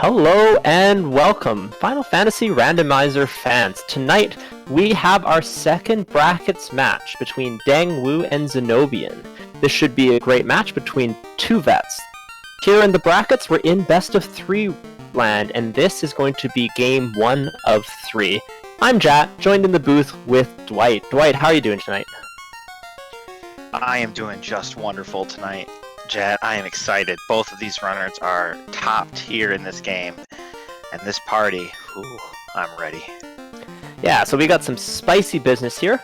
Hello and welcome, Final Fantasy Randomizer fans. Tonight, we have our second brackets match between Dengwoo and Zen0bian. This should be a great match between two vets. Here in the brackets, we're in best of 3 land, and this is going to be game 1 of 3. I'm Jat, joined in the booth with Dwight. Dwight, how are you doing tonight? I am doing just wonderful tonight, Jet. I am excited. Both of these runners are top tier in this game. And this party, I'm ready. Yeah, so we got some spicy business here.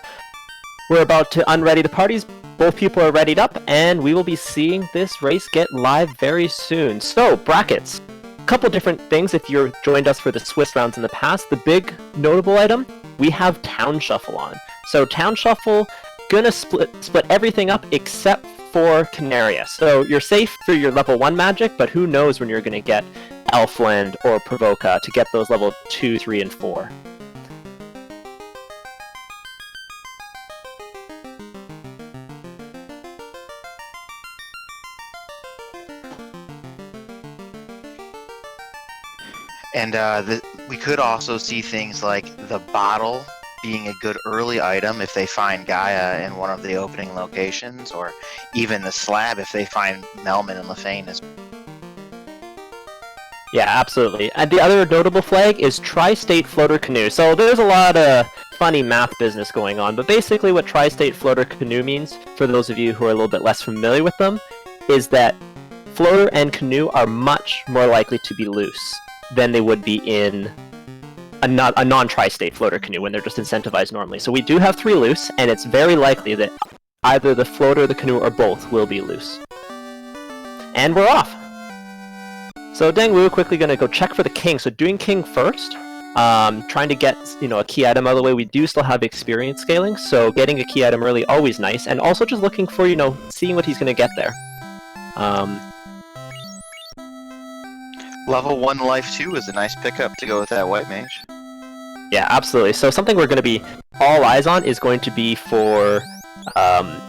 We're about to unready the parties. Both people are readied up, and we will be seeing this race get live very soon. So, brackets. A couple different things if you've joined us for the Swiss rounds in the past. The big notable item, we have Town Shuffle on. So, Town Shuffle, gonna split everything up except for Canaria. So you're safe for your level 1 magic, but who knows when you're gonna get Elfland or Provoca to get those level 2, 3, and 4. And we could also see things like the bottle being a good early item if they find Gaia in one of the opening locations, or even the slab if they find Melman and Lefane as well. Yeah, absolutely. And the other notable flag is Tri-State Floater Canoe. So there's a lot of funny math business going on, but basically what Tri-State Floater Canoe means, for those of you who are a little bit less familiar with them, is that floater and canoe are much more likely to be loose than they would be in a non-tri-state floater canoe when they're just incentivized normally. So we do have 3 loose, and it's very likely that either the floater, the canoe, or both will be loose. And we're off! So Dengwoo quickly gonna go check for the king. So doing king first, trying to get a key item out of the way. We do still have experience scaling, so getting a key item early always nice, and also just looking for seeing what he's gonna get there. Level 1 life 2 is a nice pickup to go with that white mage. Yeah, absolutely. So something we're going to be all eyes on is going to be for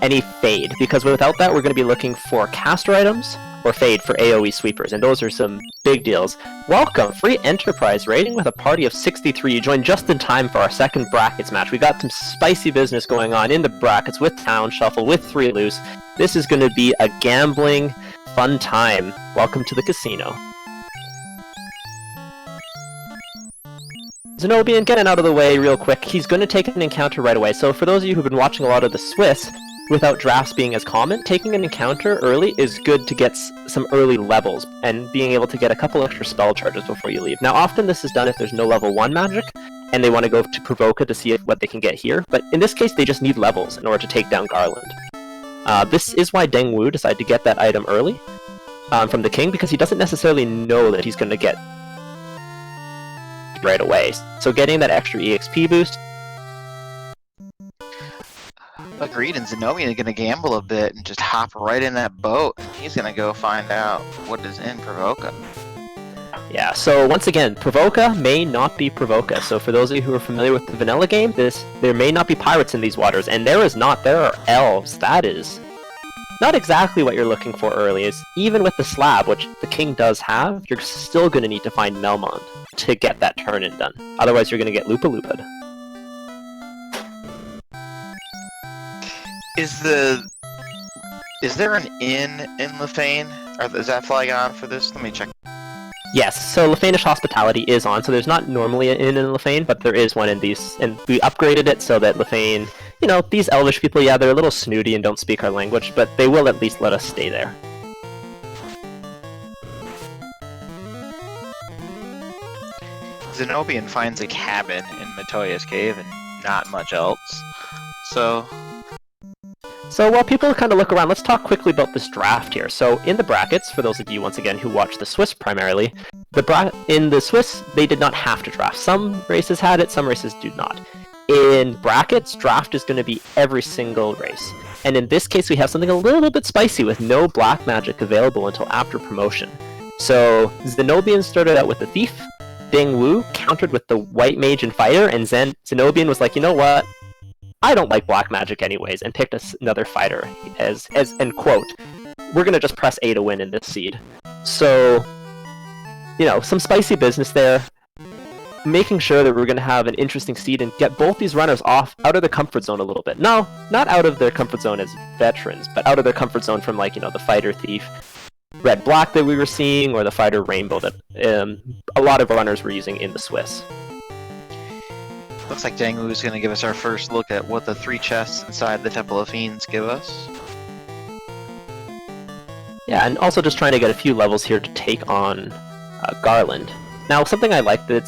any fade, because without that we're going to be looking for caster items or fade for AoE sweepers, and those are some big deals. Welcome, free enterprise rating with a party of 63. You joined just in time for our second brackets match. We got some spicy business going on in the brackets with Town Shuffle, with 3 loose. This is going to be a gambling fun time. Welcome to the casino. Zen0bian, getting out of the way real quick, he's going to take an encounter right away. So for those of you who've been watching a lot of the Swiss, without drafts being as common, taking an encounter early is good to get some early levels, and being able to get a couple extra spell charges before you leave. Now often this is done if there's no level 1 magic, and they want to go to Provoca to see what they can get here, but in this case they just need levels in order to take down Garland. This is why Dengwoo decided to get that item early from the king, because he doesn't necessarily know that he's going to get right away. So getting that extra EXP boost. Agreed, and Zen0bian is going to gamble a bit and just hop right in that boat. He's going to go find out what is in Provoca. Yeah, so once again, Provoca may not be Provoca. So for those of you who are familiar with the vanilla game, there may not be pirates in these waters, and there are elves. That is not exactly what you're looking for early. Is even with the slab, which the king does have, you're still going to need to find Melmond to get that turn-in done. Otherwise, you're going to get Lupa-Lupa'd. Is there an inn in Lefane? Is that flag on for this? Let me check. Yes, so Lefanish Hospitality is on, so there's not normally an inn in Lefane, but there is one in these, and we upgraded it so that Lefane, these elvish people, yeah, they're a little snooty and don't speak our language, but they will at least let us stay there. Zen0bian finds a cabin in Matoya's cave and not much else. So while people kind of look around, let's talk quickly about this draft here. So in the brackets, for those of you, once again, who watch the Swiss primarily, in the Swiss, they did not have to draft. Some races had it, some races do not. In brackets, draft is going to be every single race. And in this case, we have something a little bit spicy with no black magic available until after promotion. So Zen0bian started out with the Thief, Dengwoo countered with the White Mage and Fighter, and Zen0bian was like, you know what? I don't like black magic anyways, and picked another fighter as and quote, we're gonna just press A to win in this seed. So some spicy business there. Making sure that we're going to have an interesting seed and get both these runners out of their comfort zone a little bit. No, not out of their comfort zone as veterans, but out of their comfort zone from the fighter thief red black that we were seeing, or the fighter rainbow that a lot of runners were using in the Swiss. Looks like Dengwoo is going to give us our first look at what the 3 chests inside the Temple of Fiends give us. Yeah, and also just trying to get a few levels here to take on Garland. Now, something I like that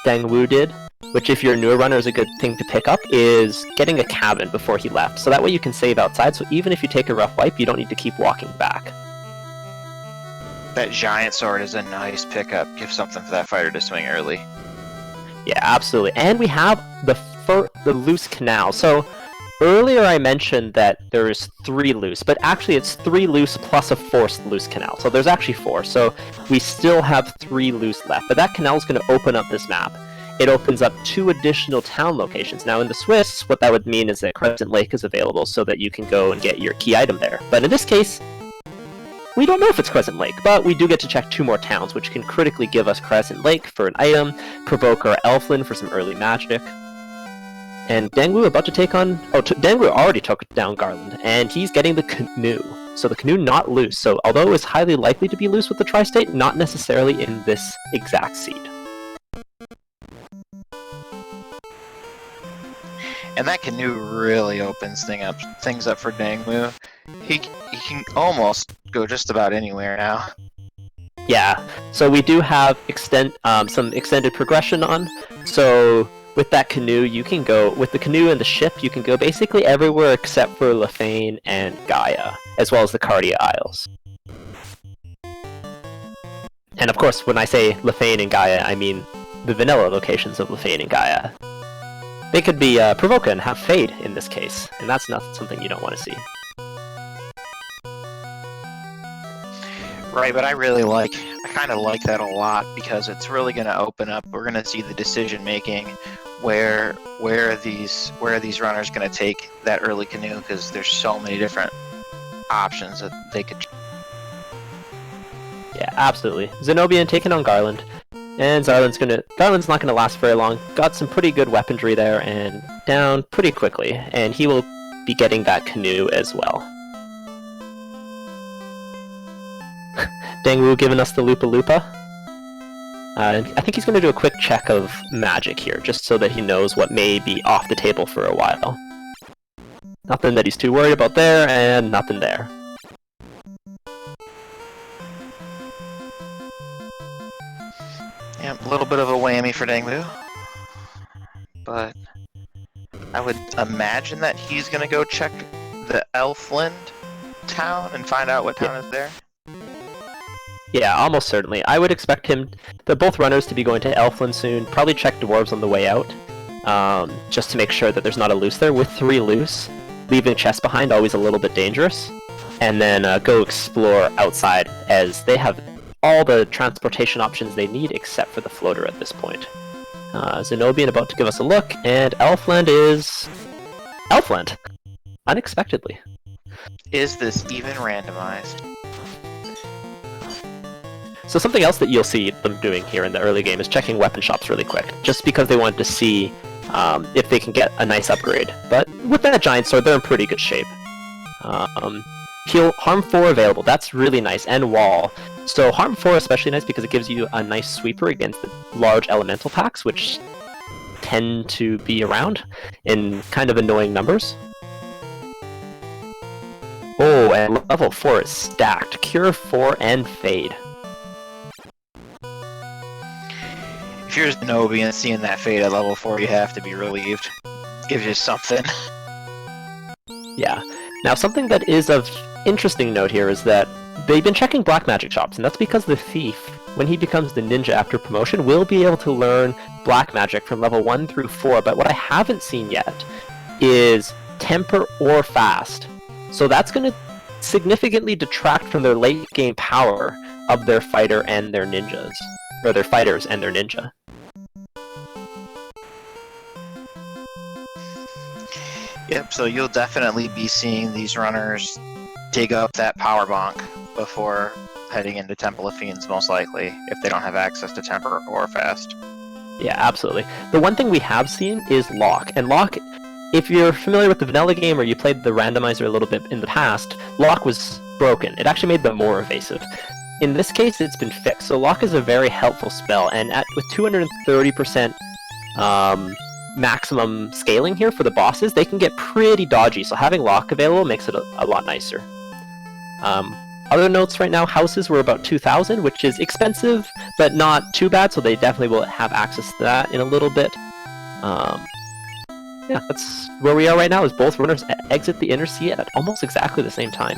Dengwoo did, which if you're a newer runner is a good thing to pick up, is getting a cabin before he left. So that way you can save outside, so even if you take a rough wipe, you don't need to keep walking back. That giant sword is a nice pickup. Give something for that fighter to swing early. Yeah, absolutely. And we have the loose canal. So earlier I mentioned that there's 3 loose, but actually it's 3 loose plus a forced loose canal. So there's actually 4. So we still have 3 loose left. But that canal is going to open up this map. It opens up 2 additional town locations. Now in the Swiss, what that would mean is that Crescent Lake is available so that you can go and get your key item there. But in this case, we don't know if it's Crescent Lake, but we do get to check 2 more towns, which can critically give us Crescent Lake for an item, provoke our Elfland for some early magic. And Dengwoo about to take on... Dengwoo already took down Garland, and he's getting the canoe. So the canoe not loose, so although it's highly likely to be loose with the Tri-State, not necessarily in this exact seed. And that canoe really opens things up for Dengwoo. He can almost go just about anywhere now. Yeah, so we do have some extended progression on. So with that canoe, you can go with the canoe and the ship. You can go basically everywhere except for Lefane and Gaia, as well as the Cardia Isles. And of course, when I say Lefane and Gaia, I mean the vanilla locations of Lefane and Gaia. They could be Provoca and have Fade in this case, and that's not something you don't want to see. Right, but I kind of like that a lot, because it's really going to open up. We're going to see the decision making, where are these runners going to take that early canoe, because there's so many different options that they could. Yeah, absolutely. Zen0bian taking on Garland, and Garland's not gonna last very long. Got some pretty good weaponry there, and down pretty quickly, and he will be getting that canoe as well. Dengwoo giving us the Lupa Lupa. I think he's going to do a quick check of magic here, just so that he knows what may be off the table for a while. Nothing that he's too worried about there, and nothing there. Yeah, a little bit of a whammy for Dengwoo. But I would imagine that he's going to go check the Elfland town and find out what town is there. Yeah, almost certainly. I would expect both runners to be going to Elfland soon. Probably check Dwarves on the way out, just to make sure that there's not a loose there. With 3 loose, leaving chests behind always a little bit dangerous. And then go explore outside, as they have all the transportation options they need except for the floater at this point. Zen0bian about to give us a look, and Elfland is... Elfland! Unexpectedly. Is this even randomized? So something else that you'll see them doing here in the early game is checking weapon shops really quick, just because they wanted to see if they can get a nice upgrade. But with that giant sword, they're in pretty good shape. Harm 4 available, that's really nice, and Wall. So Harm 4 especially nice because it gives you a nice sweeper against the large elemental packs, which tend to be around in kind of annoying numbers. Oh, and level 4 is stacked. Cure 4 and Fade. If you're Zen0bian seeing that Fade at level 4, you have to be relieved. Gives you something. Yeah. Now, something that is of interesting note here is that they've been checking black magic shops, and that's because the thief, when he becomes the ninja after promotion, will be able to learn black magic from level 1 through 4, but what I haven't seen yet is temper or fast. So that's going to significantly detract from their late game power of their fighter and their ninjas, or their fighters and their ninja. Yep, so you'll definitely be seeing these runners dig up that power bonk before heading into Temple of Fiends, most likely, if they don't have access to Temper or Fast. Yeah, absolutely. The one thing we have seen is Lock, and Lock, if you're familiar with the vanilla game or you played the randomizer a little bit in the past, Lock was broken. It actually made them more evasive. In this case, it's been fixed, so Lock is a very helpful spell, and with 230% maximum scaling here for the bosses, they can get pretty dodgy, so having Lock available makes it a lot nicer. Other notes right now, houses were about 2,000, which is expensive, but not too bad, so they definitely will have access to that in a little bit. Yeah, that's where we are right now, is both runners exit the Inner Sea at almost exactly the same time.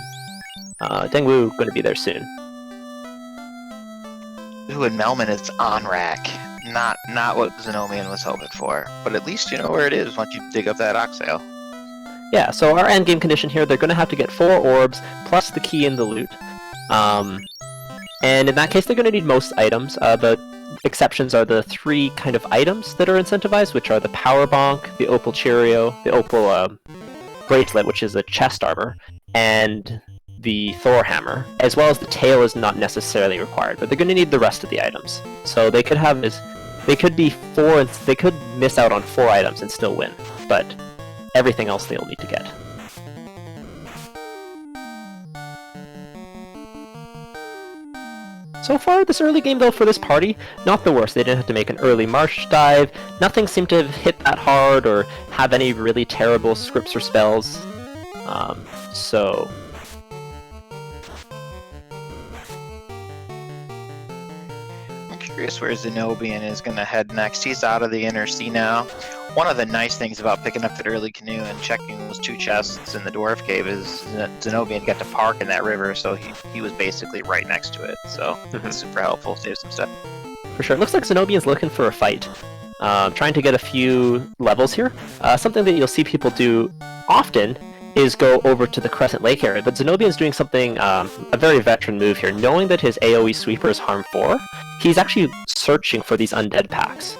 Dengwoo going to be there soon. Ooh, and Melman is on rack. Not what Zen0bian was hoping for, but at least you know where it is once you dig up that Oxale. Yeah, so our endgame condition here, they're going to have to get 4 orbs, plus the key in the loot. And in that case, they're going to need most items. The exceptions are the 3 kind of items that are incentivized, which are the Power Bonk, the Opal Cheerio, the Opal Bracelet, which is a chest armor, and the Thor Hammer, as well as the tail is not necessarily required, but they're going to need the rest of the items. So they could have they could be 4, and they could miss out on 4 items and still win, but everything else they'll need to get. So far, this early game, though, for this party, not the worst. They didn't have to make an early marsh dive. Nothing seemed to hit that hard or have any really terrible scripts or spells. So... I'm curious where Zen0bian is going to head next. He's out of the Inner Sea now. One of the nice things about picking up that early canoe and checking those 2 chests in the Dwarf Cave is Zen0bian got to park in that river, so he was basically right next to it. So it's super helpful, save some stuff. For sure. It looks like Zen0bian's looking for a fight. Trying to get a few levels here. Something that you'll see people do often is go over to the Crescent Lake area, but Zen0bian's doing something, a very veteran move here. Knowing that his AoE sweeper is harm 4, he's actually searching for these undead packs.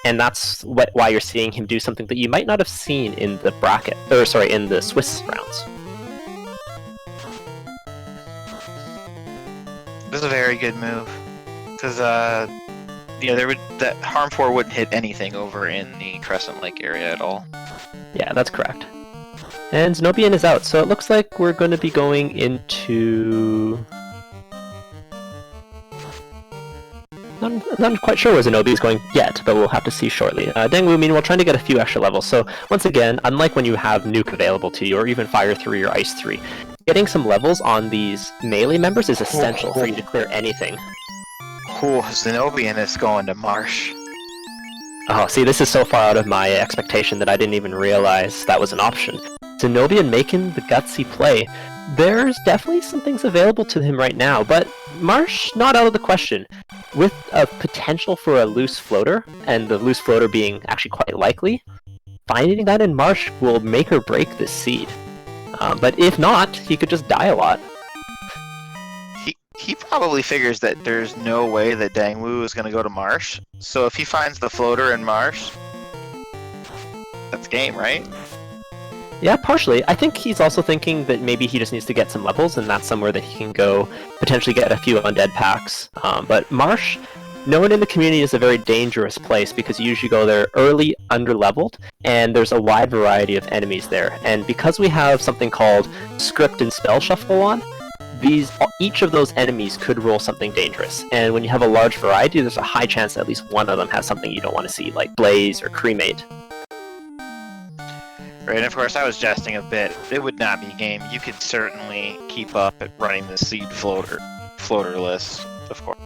And that's why you're seeing him do something that you might not have seen in the in the Swiss rounds. This is a very good move, because that harm 4 wouldn't hit anything over in the Crescent Lake area at all. Yeah, that's correct. And Zen0bian is out, so it looks like we're going to be going into... I'm not quite sure where Zen0bian is going yet, but we'll have to see shortly. Dengwoo, meanwhile, trying to get a few extra levels. So once again, unlike when you have Nuke available to you, or even Fire 3 or Ice 3, getting some levels on these melee members is essential for you to clear anything. Ooh, Zen0bian is going to Marsh. Oh, see, this is so far out of my expectation that I didn't even realize that was an option. Zen0bian making the gutsy play. There's definitely some things available to him right now, but Marsh, not out of the question. With a potential for a loose floater, and the loose floater being actually quite likely, finding that in Marsh will make or break this seed. But if not, he could just die a lot. He probably figures that there's no way that Dengwoo is going to go to Marsh, so if he finds the floater in Marsh, that's game, right? Yeah, partially. I think he's also thinking that maybe he just needs to get some levels, and that's somewhere that he can go potentially get a few undead packs. But Marsh, known in the community, is a very dangerous place because you usually go there early, under-leveled, and there's a wide variety of enemies there. And because we have something called Script and Spell Shuffle on, each of those enemies could roll something dangerous. And when you have a large variety, there's a high chance that at least one of them has something you don't want to see, like Blaze or Cremate. Right, and of course I was jesting a bit. It would not be game. You could certainly keep up at running the seed floater list, of course.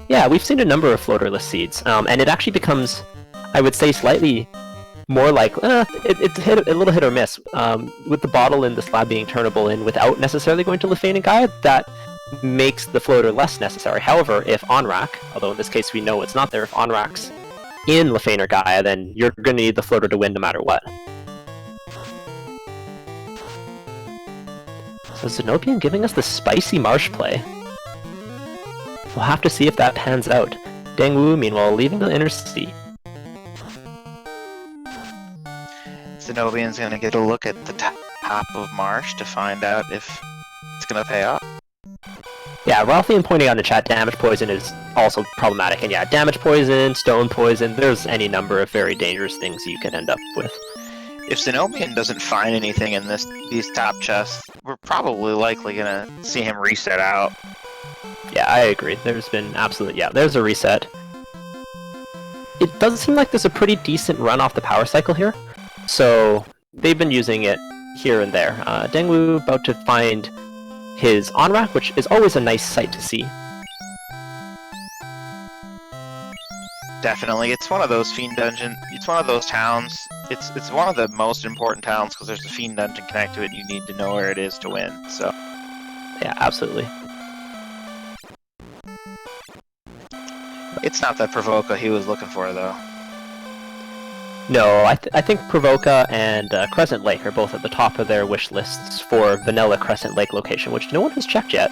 Yeah, we've seen a number of floaterless seeds, and it actually becomes, I would say, slightly more like, it's a little hit or miss. With the bottle and the slab being turnable in without necessarily going to Lefane and Gaia, that makes the floater less necessary. However, if Onrak, although in this case we know it's not there, if Onrak's in Lefane or Gaia, then you're going to need the floater to win no matter what. So Zen0bian giving us the spicy marsh play. We'll have to see if that pans out. Dengwoo, meanwhile, leaving the Inner Sea. Zen0bian's going to get a look at the top of Marsh to find out if it's going to pay off. Yeah, Ralphian pointing out in the chat, damage poison is also problematic. And yeah, damage poison, stone poison, there's any number of very dangerous things you can end up with. If Zen0bian doesn't find anything in these top chests, we're probably likely gonna see him reset out. Yeah, I agree. There's been there's a reset. It does seem like there's a pretty decent run off the power cycle here. So they've been using it here and there. Dengwoo about to find his on-rack, which is always a nice sight to see. Definitely, it's one of those fiend dungeon. It's one of those towns. It's one of the most important towns because there's a fiend dungeon connected to it. You need to know where it is to win. So yeah, absolutely. It's not the Provoca he was looking for, though. No, I think Provoca and Crescent Lake are both at the top of their wish lists for vanilla Crescent Lake location, which no one has checked yet.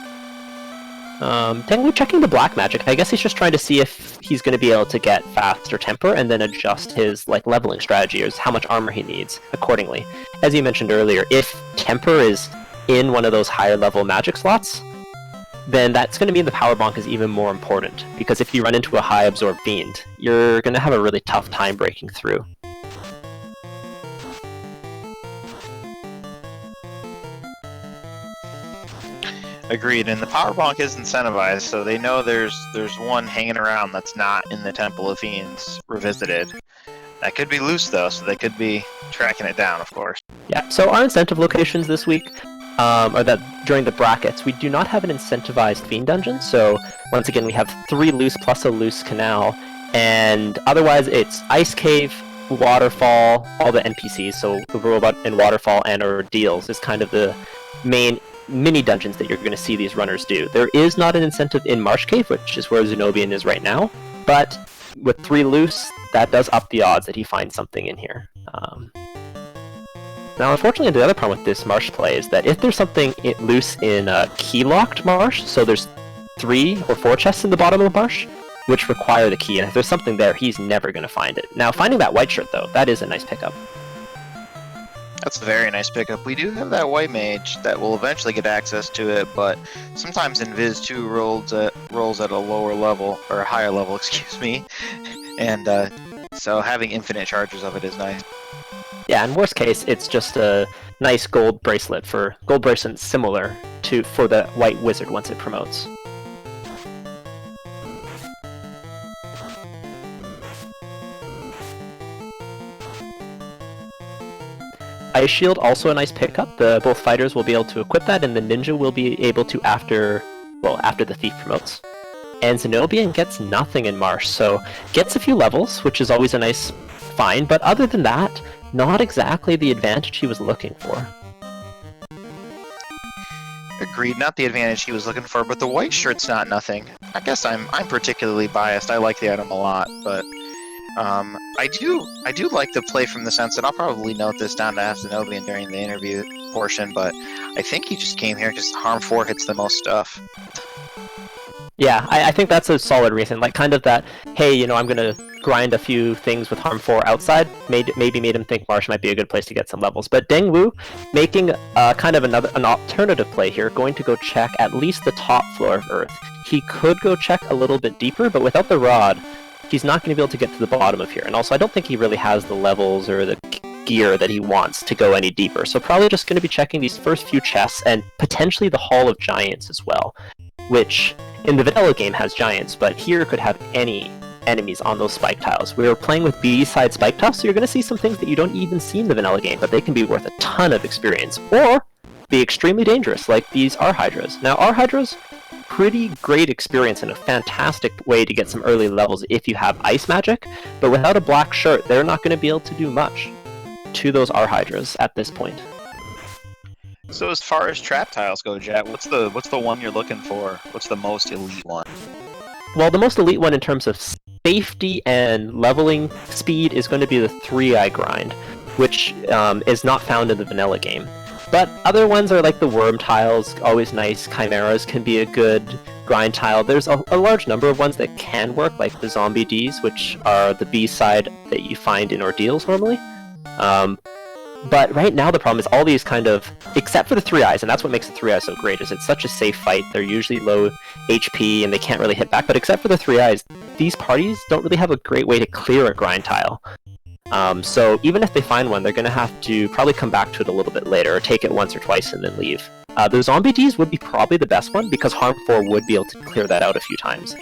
Dengwoo checking the black magic. I guess he's just trying to see if he's going to be able to get faster temper and then adjust his leveling strategy or how much armor he needs accordingly. As you mentioned earlier, if temper is in one of those higher level magic slots, then that's going to mean the power bonk is even more important, because if you run into a high absorb fiend, you're going to have a really tough time breaking through. Agreed, and the power bonk is incentivized, so they know there's one hanging around that's not in the Temple of Fiends Revisited. That could be loose though, so they could be tracking it down, of course. Yeah, so our incentive locations this week are that during the brackets, we do not have an incentivized Fiend Dungeon, so once again we have 3 loose plus a loose canal, and otherwise it's Ice Cave, Waterfall, all the NPCs, so the Robot and Waterfall and Ordeals is kind of the main mini dungeons that you're going to see these runners do. There is not an incentive in Marsh Cave, which is where Zen0bian is right now, but with 3 loose, that does up the odds that he finds something in here. Now, unfortunately, the other problem with this marsh play is that if there's something loose in a key-locked marsh, so there's 3 or 4 chests in the bottom of the marsh, which require the key, and if there's something there, he's never going to find it. Now, finding that white shirt, though, that is a nice pickup. That's a very nice pickup. We do have that white mage that will eventually get access to it, but sometimes Invis 2 rolls at a lower level, or a higher level, excuse me, and so having infinite charges of it is nice. Yeah, in worst case, it's just a nice gold bracelet similar for the white wizard once it promotes. Ice Shield, also a nice pickup. Both fighters will be able to equip that, and the ninja will be able to after the thief promotes. And Zen0bian gets nothing in Marsh, so gets a few levels, which is always a nice find, but other than that, not exactly the advantage he was looking for. Agreed, not the advantage he was looking for, but the white shirt's not nothing. I guess I'm particularly biased. I like the item a lot, but I do like the play from the sense, and I'll probably note this down to ask Zen0bian during the interview portion, but I think he just came here because Harm 4 hits the most stuff. Yeah, I think that's a solid reason. Like, kind of that, hey, I'm going to grind a few things with Harm 4 outside, maybe made him think Marsh might be a good place to get some levels. But Dengwoo, making kind of an alternative play here, going to go check at least the top floor of Earth. He could go check a little bit deeper, but without the rod, he's not going to be able to get to the bottom of here. And also, I don't think he really has the levels or the gear that he wants to go any deeper. So probably just going to be checking these first few chests and potentially the Hall of Giants as well, which in the vanilla game has giants, but here could have any enemies on those spike tiles. We were playing with B-side spike tiles, so you're going to see some things that you don't even see in the vanilla game, but they can be worth a ton of experience, or be extremely dangerous, like these R-Hydras. Now, R-Hydras, pretty great experience and a fantastic way to get some early levels if you have ice magic, but without a black shirt, they're not going to be able to do much to those R-Hydras at this point. So as far as trap tiles go, Jet, what's the one you're looking for? What's the most elite one? Well, the most elite one in terms of safety and leveling speed is going to be the 3-eye grind, which is not found in the vanilla game. But other ones are like the worm tiles, always nice. Chimeras can be a good grind tile. There's a large number of ones that can work, like the zombie Ds, which are the B side that you find in Ordeals normally. But right now the problem is all these kind of, except for the 3 eyes, and that's what makes the 3 eyes so great, is it's such a safe fight. They're usually low HP and they can't really hit back, but except for the 3 eyes, these parties don't really have a great way to clear a grind tile. So even if they find one, they're going to have to probably come back to it a little bit later, or take it once or twice and then leave. The Zombie Ds would be probably the best one, because Harm 4 would be able to clear that out a few times.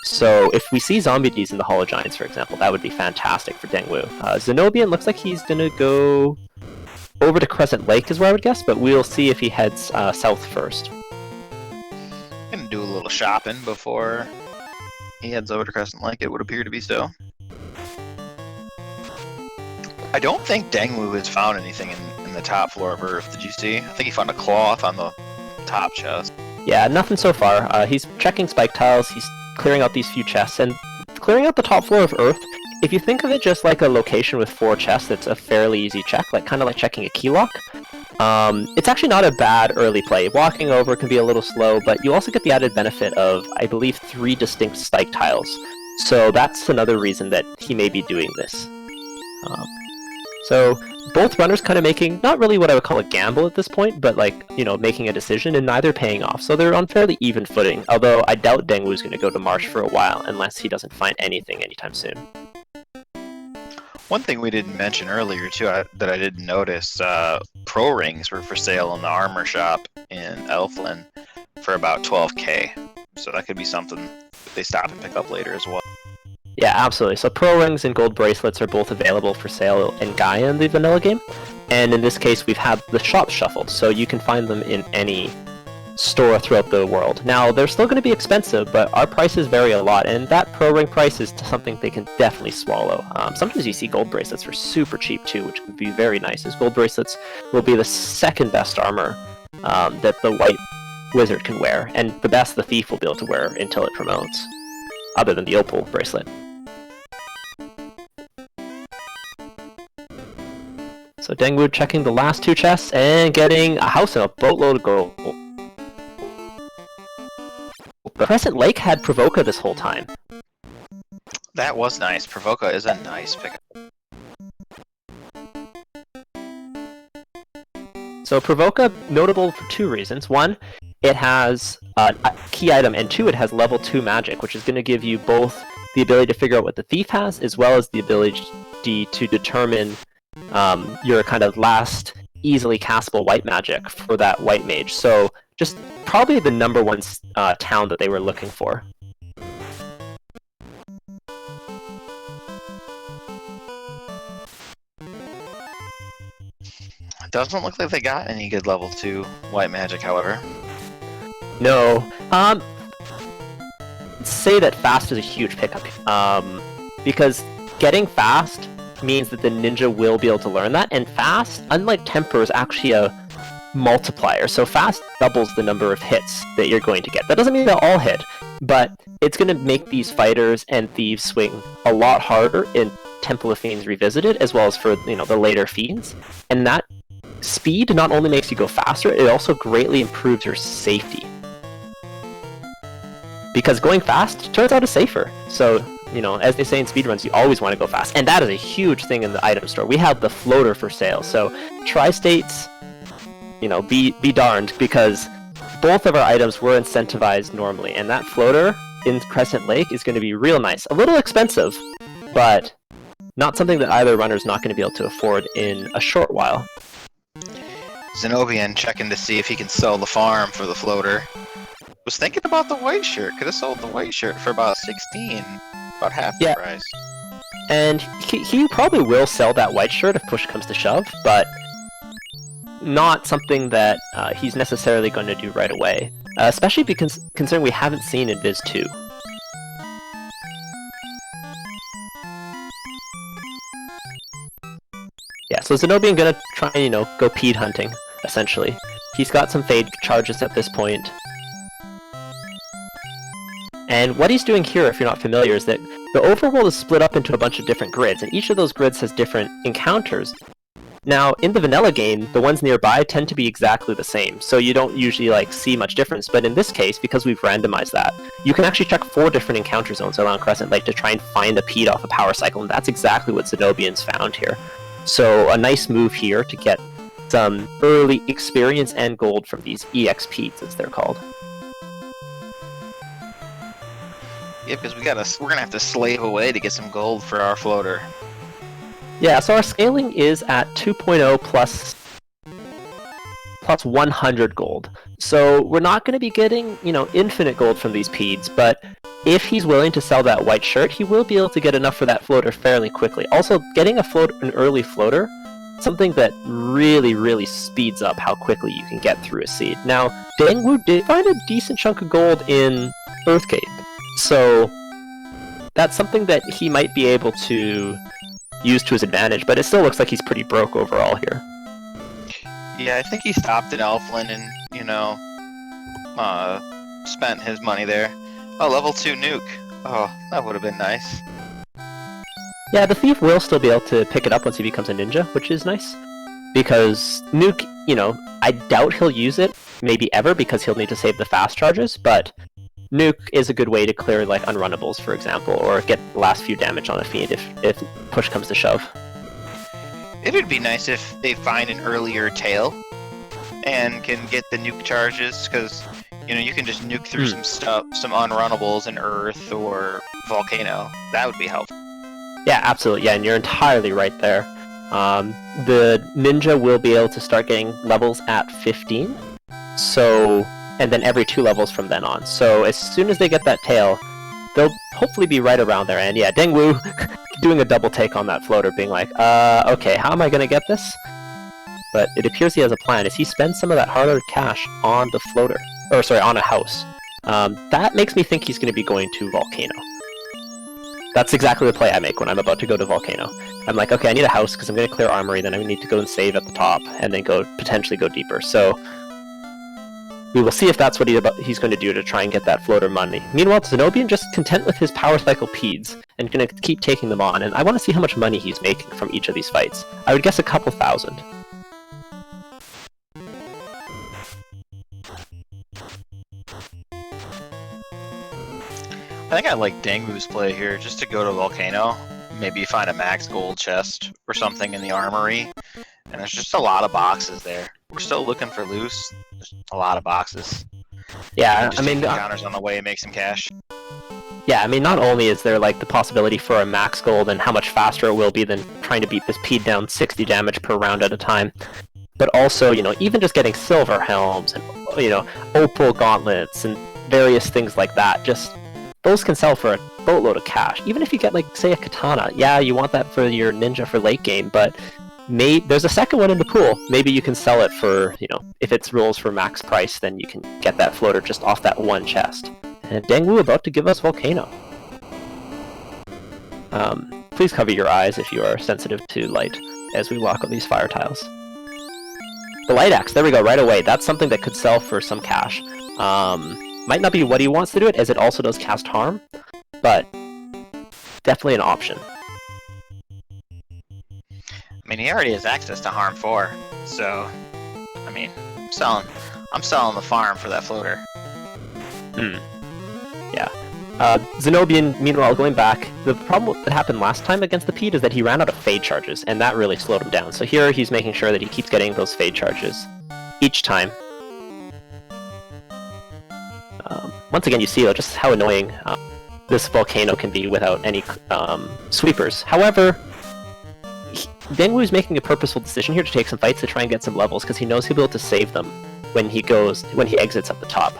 So if we see Zombie Ds in the Hollow Giants, for example, that would be fantastic for Dengwoo. Zen0bian looks like he's going to go over to Crescent Lake is where I would guess, but we'll see if he heads south first. Gonna do a little shopping before he heads over to Crescent Lake, it would appear to be so. I don't think Dengwoo has found anything in the top floor of Earth. Did you see? I think he found a cloth on the top chest. Yeah, nothing so far. He's checking spike tiles, he's clearing out these few chests, and clearing out the top floor of Earth, if you think of it just like a location with 4 chests, it's a fairly easy check, kind of like checking a key lock. It's actually not a bad early play. Walking over can be a little slow, but you also get the added benefit of, I believe, 3 distinct spike tiles. So that's another reason that he may be doing this. So both runners kind of making, not really what I would call a gamble at this point, but making a decision, and neither paying off. So they're on fairly even footing, although I doubt Dengwoo's going to go to Marsh for a while, unless he doesn't find anything anytime soon. One thing we didn't mention earlier, too, that I didn't notice, pro rings were for sale in the armor shop in Elflin for about 12k. So that could be something they stop and pick up later as well. Yeah, absolutely. So pro rings and gold bracelets are both available for sale in Gaia in the vanilla game. And in this case, we've had the shops shuffled, so you can find them in any store throughout the world. Now, they're still going to be expensive, but our prices vary a lot, and that pro ring price is something they can definitely swallow. Sometimes you see gold bracelets for super cheap too, which would be very nice, as gold bracelets will be the second best armor that the white wizard can wear, and the best the thief will be able to wear until it promotes, other than the opal bracelet. So Dengwoo checking the last 2 chests and getting a house and a boatload of gold. But Crescent Lake had Provoca this whole time. That was nice. Provoca is a nice pickup. So Provoca, notable for 2 reasons. 1, it has a key item, and 2, it has level 2 magic, which is going to give you both the ability to figure out what the thief has, as well as the ability to determine your kind of last easily castable white magic for that white mage. So just probably the number 1 town that they were looking for. It doesn't look like they got any good level 2 white magic, however. No. Say that fast is a huge pickup. Because getting fast means that the ninja will be able to learn that, and fast, unlike temper, is actually a multiplier. So fast doubles the number of hits that you're going to get. That doesn't mean they'll all hit, but it's going to make these fighters and thieves swing a lot harder in Temple of Fiends Revisited, as well as for the later Fiends. And that speed not only makes you go faster, it also greatly improves your safety. Because going fast turns out is safer. So, as they say in speedruns, you always want to go fast. And that is a huge thing in the item store. We have the floater for sale. So, Tri-States, be darned, because both of our items were incentivized normally. And that floater in Crescent Lake is going to be real nice. A little expensive, but not something that either runner's not going to be able to afford in a short while. Zen0bian checking to see if he can sell the farm for the floater. Was thinking about the white shirt. Could have sold the white shirt for about 16, about half the price. And he probably will sell that white shirt if push comes to shove, but not something that he's necessarily going to do right away. Especially because considering we haven't seen Invis 2. Yeah, so Zen0bian gonna try and, go peed hunting, essentially. He's got some fade charges at this point. And what he's doing here, if you're not familiar, is that the overworld is split up into a bunch of different grids, and each of those grids has different encounters. Now, in the vanilla game, the ones nearby tend to be exactly the same, so you don't usually see much difference, but in this case, because we've randomized that, you can actually check 4 different encounter zones around Crescent Lake to try and find a peed off a power cycle, and that's exactly what Zen0bian's found here. So a nice move here to get some early experience and gold from these EXPs, as they're called. Yeah, because we're gonna have to slave away to get some gold for our floater. Yeah, so our scaling is at 2.0 plus 100 gold. So we're not going to be getting, infinite gold from these peeds, but if he's willing to sell that white shirt, he will be able to get enough for that floater fairly quickly. Also, getting an early floater, something that really, really speeds up how quickly you can get through a seed. Now, Dengwoo did find a decent chunk of gold in Earthgate, so that's something that he might be able to use to his advantage, but it still looks like he's pretty broke overall here. Yeah, I think he stopped in Elfland and, spent his money there. Oh, level 2 nuke. Oh, that would have been nice. Yeah, the thief will still be able to pick it up once he becomes a ninja, which is nice. Because nuke, I doubt he'll use it, maybe ever, because he'll need to save the fast charges, but nuke is a good way to clear, like, unrunnables, for example, or get the last few damage on a fiend if push comes to shove. It'd be nice if they find an earlier tail and can get the nuke charges, because, you can just nuke through some stuff, some unrunnables in Earth or Volcano. That would be helpful. Yeah, absolutely. Yeah, and you're entirely right there. The ninja will be able to start getting levels at 15, and then every 2 levels from then on. So as soon as they get that tail, they'll hopefully be right around there. And yeah, Dengwoo doing a double take on that floater, being like, okay, how am I gonna get this? But it appears he has a plan, is he spends some of that hard-earned cash on the floater. Or sorry, on a house. That makes me think he's gonna be going to Volcano. That's exactly the play I make when I'm about to go to Volcano. I'm like, okay, I need a house because I'm going to clear Armory, then I need to go and save at the top, and then potentially go deeper. So we will see if that's what he's going to do to try and get that floater money. Meanwhile, Zen0bian just content with his power cycle peds and going to keep taking them on, and I want to see how much money he's making from each of these fights. I would guess a couple thousand. I think I like Dengwoo's play here, just to go to Volcano, maybe find a max gold chest or something in the armory, and there's just a lot of boxes there. We're still looking for loose. There's a lot of boxes. Yeah, I mean, counters on the way and make some cash. Yeah, I mean, not only is there like the possibility for a max gold and how much faster it will be than trying to beat this Pede down 60 damage per round at a time, but also, even just getting silver helms and, opal gauntlets and various things like that, those can sell for a boatload of cash. Even if you get, like, say, a katana, yeah, you want that for your ninja for late game, but there's a second one in the pool. Maybe you can sell it for, if it's rolls for max price, then you can get that floater just off that one chest. And Dengwoo about to give us Volcano. Please cover your eyes if you are sensitive to light as we walk on these fire tiles. The light axe, there we go, right away. That's something that could sell for some cash. Might not be what he wants to do it, as it also does cast harm, but definitely an option. I mean, he already has access to Harm 4, so, I mean, I'm selling the farm for that floater. Yeah. Zen0bian, meanwhile, going back, the problem that happened last time against the Pede is that he ran out of fade charges, and that really slowed him down. So here he's making sure that he keeps getting those fade charges each time. Once again, you see just how annoying this Volcano can be without any sweepers. However, Dengwoo is making a purposeful decision here to take some fights to try and get some levels, because he knows he'll be able to save them when he exits at the top.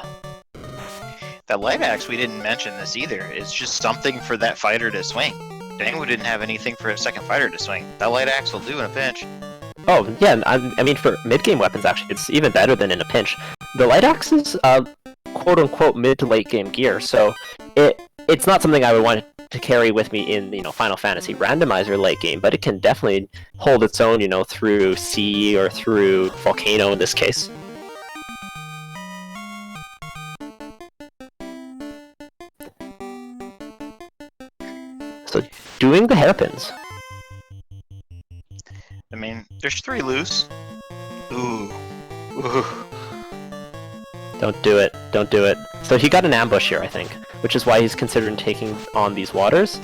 That light axe, we didn't mention this either, is just something for that fighter to swing. Dengwoo didn't have anything for a second fighter to swing. That light axe will do in a pinch. Oh, yeah, I mean, for mid-game weapons, actually, it's even better than in a pinch. The light axe is quote-unquote mid to late-game gear, so it's not something I would want to carry with me in, Final Fantasy Randomizer late game, but it can definitely hold its own, through C or through Volcano in this case. So, doing the hairpins. I mean, there's 3 loose. Ooh. Don't do it. Don't do it. So he got an ambush here, I think, which is why he's considering taking on these waters.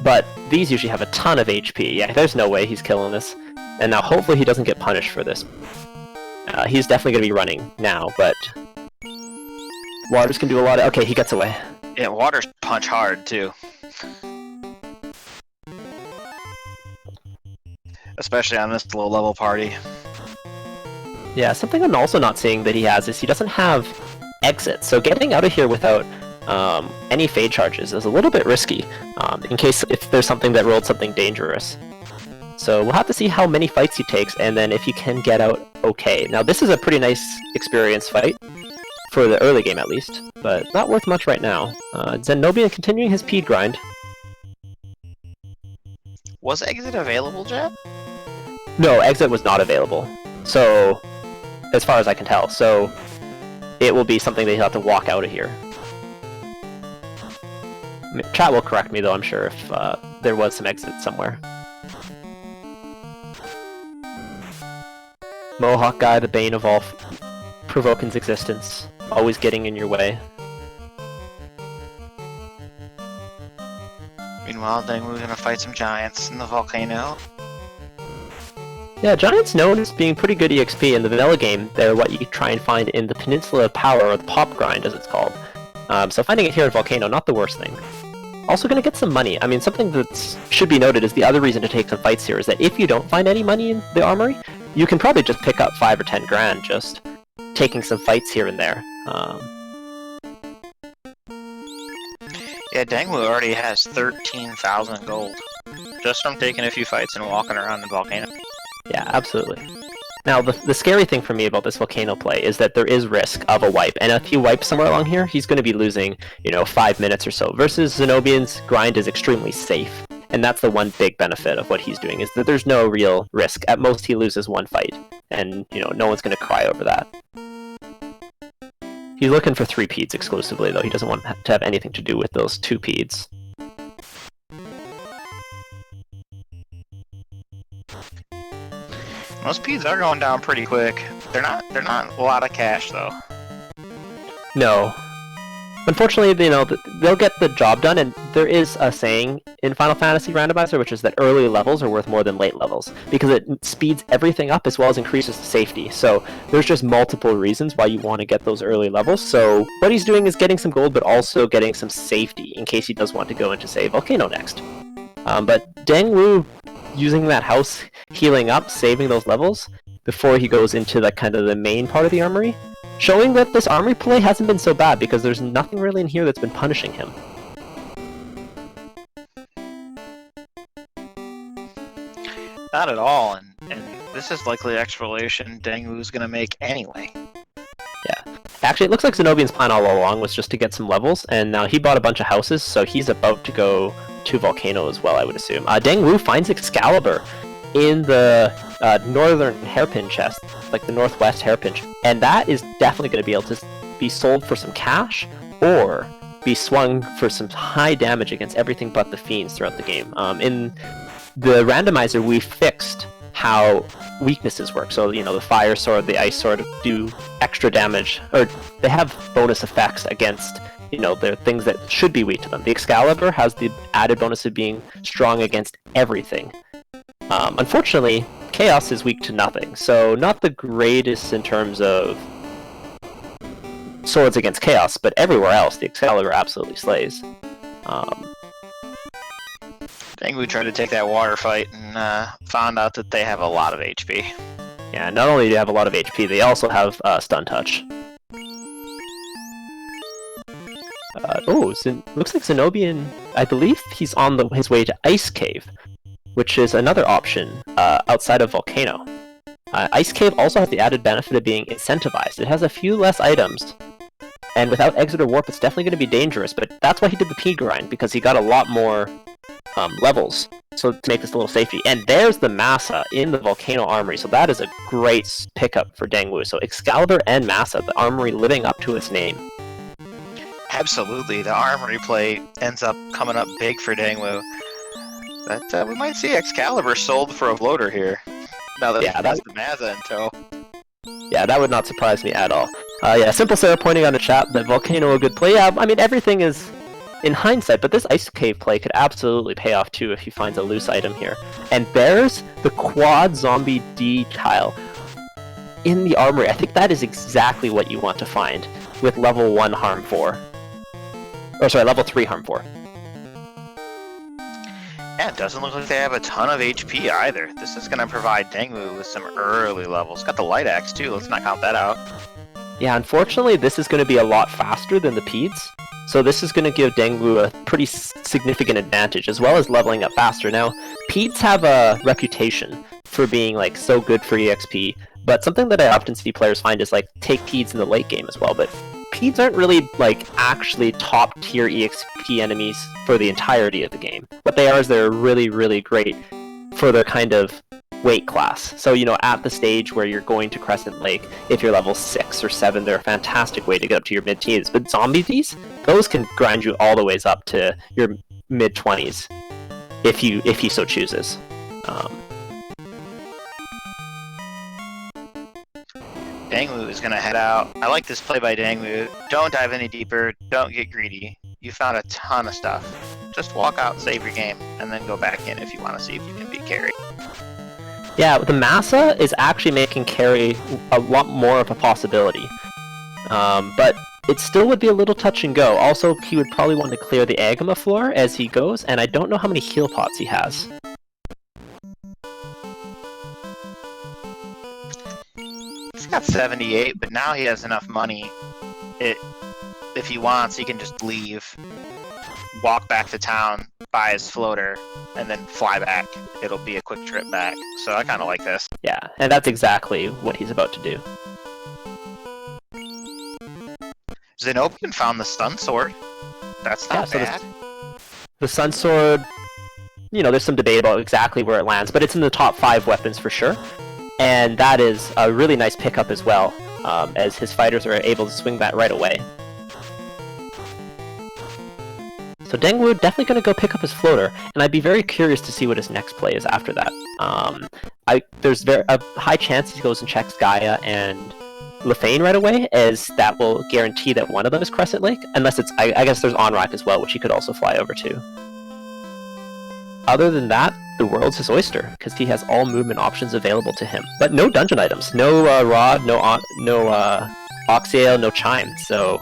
But these usually have a ton of HP. Yeah, there's no way he's killing this. And now hopefully he doesn't get punished for this. He's definitely going to be running now, but Waters can do a lot of... Okay, he gets away. Yeah, Waters punch hard, too. Especially on this low-level party. Yeah, something I'm also not seeing that he has is he doesn't have exit, so getting out of here without any fade charges is a little bit risky, in case if there's something that rolled something dangerous. So we'll have to see how many fights he takes, and then if he can get out okay. Now this is a pretty nice experience fight, for the early game at least, but not worth much right now. Zen0bian continuing his Pede grind. Was exit available, Jet? No, exit was not available. So, as far as I can tell, so it will be something that he'll have to walk out of here. Chat will correct me though, I'm sure, if there was some exit somewhere. Mohawk guy, the bane of all Provokin's existence, always getting in your way. Meanwhile, Dengwoo gonna fight some giants in the volcano. Yeah, giants known as being pretty good EXP in the vanilla game. They're what you try and find in the Peninsula of Power, or the Pop Grind as it's called. So finding it here in Volcano, not the worst thing. Also gonna get some money. I mean, something that should be noted is the other reason to take some fights here is that if you don't find any money in the armory, you can probably just pick up 5 or 10 grand just taking some fights here and there. Yeah, Dengwoo already has 13,000 gold. Just from taking a few fights and walking around the volcano. Yeah, absolutely. Now, the scary thing for me about this volcano play is that there is risk of a wipe, and if he wipes somewhere along here, he's going to be losing, 5 minutes or so, versus Zen0bian's grind is extremely safe. And that's the one big benefit of what he's doing, is that there's no real risk. At most, he loses one fight, and, no one's going to cry over that. He's looking for 3 Peds exclusively, though. He doesn't want to have anything to do with those 2 Peds. Most Peds are going down pretty quick. They're not a lot of cash, though. No. Unfortunately, they'll get the job done, and there is a saying in Final Fantasy Randomizer, which is that early levels are worth more than late levels, because it speeds everything up as well as increases the safety. So there's just multiple reasons why you want to get those early levels. So what he's doing is getting some gold, but also getting some safety in case he does want to go into, say, Volcano next. But Dengwoo using that house, healing up, saving those levels before he goes into the main part of the armory, showing that this armory play hasn't been so bad because there's nothing really in here that's been punishing him. Not at all, and this is likely exploration Dengwoo's gonna make anyway. Yeah. Actually, it looks like Zen0bian's plan all along was just to get some levels, and now he bought a bunch of houses, so he's about to go to Volcano as well, I would assume. Dengwoo finds Excalibur in the northern hairpin chest, like the northwest hairpin chest, and that is definitely going to be able to be sold for some cash, or be swung for some high damage against everything but the fiends throughout the game. In the randomizer, we fixed how weaknesses work. So, the fire sword, the ice sword do extra damage, or they have bonus effects against, the things that should be weak to them. The Excalibur has the added bonus of being strong against everything. Unfortunately, Chaos is weak to nothing, so not the greatest in terms of swords against Chaos, but everywhere else, the Excalibur absolutely slays. Dengwoo tried to take that water fight and found out that they have a lot of HP. Yeah, not only do they have a lot of HP, they also have stun touch. Looks like Zen0bian, I believe he's on his way to Ice Cave, which is another option outside of Volcano. Ice Cave also has the added benefit of being incentivized. It has a few less items, and without Exit or Warp, it's definitely going to be dangerous, but that's why he did the P grind, because he got a lot more levels, so to make this a little safety. And there's the Massa in the Volcano Armory, so that is a great pickup for Dengwoo. So Excalibur and Massa, the armory living up to its name. Absolutely, the armory play ends up coming up big for Dengwoo. That we might see Excalibur sold for a floater here. Now that that's the Mazza in tow. Yeah, that would not surprise me at all. Simple Sarah pointing on the chat that Volcano a good play. Yeah, I mean everything is in hindsight, but this Ice Cave play could absolutely pay off too if he finds a loose item here. And there's the quad zombie D tile in the armory. I think that is exactly what you want to find with level 1 harm 4. Oh, sorry, level 3 harm 4. Yeah, it doesn't look like they have a ton of HP either. This is going to provide Dengwoo with some early levels. Got the light axe too, let's not count that out. Yeah, unfortunately, this is going to be a lot faster than the Peds, so this is going to give Dengwoo a pretty significant advantage, as well as leveling up faster. Now, Peds have a reputation for being like so good for EXP, but something that I often see players find is like take Peds in the late game as well, but Peds aren't really like actually top tier EXP enemies for the entirety of the game. What they are is they're really, really great for their kind of weight class. So, you know, at the stage where you're going to Crescent Lake, if you're level 6 or 7, they're a fantastic way to get up to your mid-teens. But zombie Ds, those can grind you all the ways up to your mid-20s, if he so chooses. Dengwoo is going to head out. I like this play by Dengwoo. Don't dive any deeper. Don't get greedy. You found a ton of stuff. Just walk out, save your game, and then go back in if you want to see if you can beat carry. Yeah, the Massa is actually making carry a lot more of a possibility. But it still would be a little touch and go. Also, he would probably want to clear the Agama floor as he goes, and I don't know how many heal pots he has. He's got 78, but now he has enough money. If he wants, he can just leave, walk back to town, buy his floater, and then fly back. It'll be a quick trip back. So I kind of like this. Yeah, and that's exactly what he's about to do. Zen0bian found the stun sword. That's not bad. The Sun Sword, you know, there's some debate about exactly where it lands, but it's in the top 5 weapons for sure. And that is a really nice pickup as well, as his fighters are able to swing that right away. So Dengwoo definitely going to go pick up his floater, and I'd be very curious to see what his next play is after that. There's a high chance he goes and checks Gaia and Lefane right away, as that will guarantee that one of them is Crescent Lake, unless it's, I guess there's Onrak as well, which he could also fly over to. Other than that, the world's his oyster, because he has all movement options available to him. But no dungeon items, no rod, no Oxyale, no chime, so...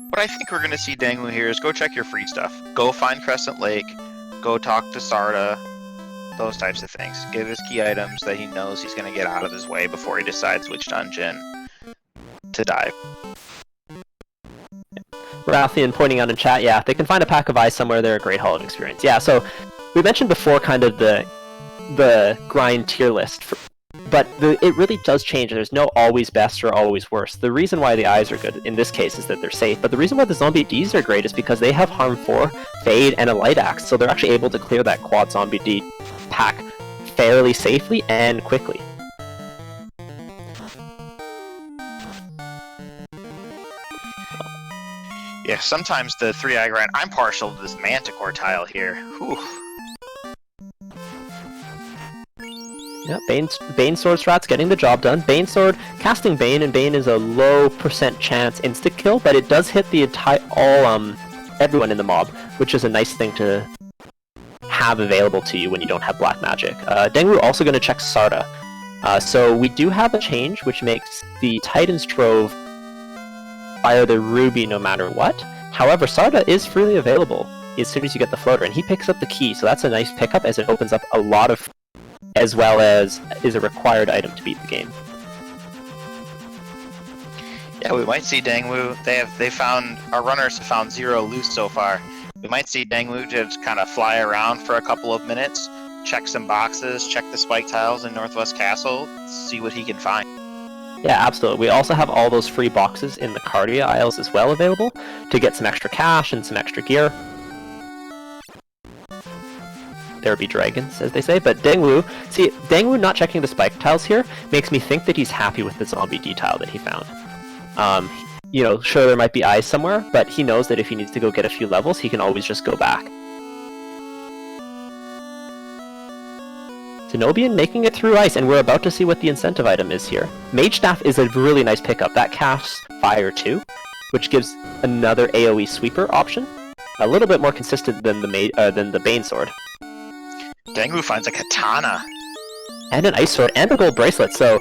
What I think we're going to see Dengwoo here is go check your free stuff. Go find Crescent Lake, go talk to Sarda, those types of things. Give his key items that he knows he's going to get out of his way before he decides which dungeon to dive. Rathian pointing out in chat, yeah, they can find a pack of eyes somewhere, they're a great Hall of Experience. Yeah, so we mentioned before kind of the grind tier list, but it really does change. There's no always best or always worst. The reason why the eyes are good in this case is that they're safe, but the reason why the zombie Ds are great is because they have harm 4, fade, and a light axe, so they're actually able to clear that quad zombie D pack fairly safely and quickly. Yeah, sometimes the 3-eye grind, I'm partial to this Manticore tile here. Whew. Yeah, Bane Sword strat's getting the job done. Bane Sword, casting Bane, and Bane is a low % chance insta-kill, but it does hit the everyone in the mob, which is a nice thing to have available to you when you don't have black magic. Dengwoo also going to check Sarda. So we do have a change, which makes the Titan's Trove fire the Ruby no matter what. However, Sarda is freely available as soon as you get the floater, and he picks up the key, so that's a nice pickup as it opens up a lot of, as well as is a required item to beat the game. Yeah, we might see Dengwoo. Our runners have found 0 loose so far. We might see Dengwoo just kind of fly around for a couple of minutes, check some boxes, check the spike tiles in Northwest Castle, see what he can find. Yeah, absolutely. We also have all those free boxes in the Cardia aisles as well available to get some extra cash and some extra gear. There be dragons, as they say, but Dengwoo not checking the spike tiles here makes me think that he's happy with the zombie D tile that he found. You know, sure there might be eyes somewhere, but he knows that if he needs to go get a few levels, he can always just go back. Zen0bian making it through ice, and we're about to see what the incentive item is here. Mage Staff is a really nice pickup. That casts Fire too, which gives another AoE sweeper option. A little bit more consistent than the Bane Sword. Dengwoo finds a katana. And an Ice Sword, and a gold bracelet, so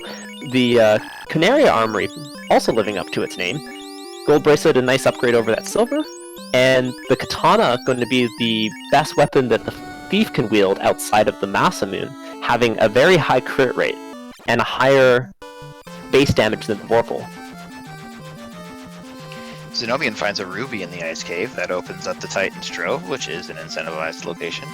the Canaria Armory also living up to its name. Gold bracelet, a nice upgrade over that silver, and the katana going to be the best weapon that the thief can wield outside of the Masamune, having a very high crit rate, and a higher base damage than the Vorpal. Zen0bian finds a ruby in the ice cave that opens up the Titan's Trove, which is an incentivized location.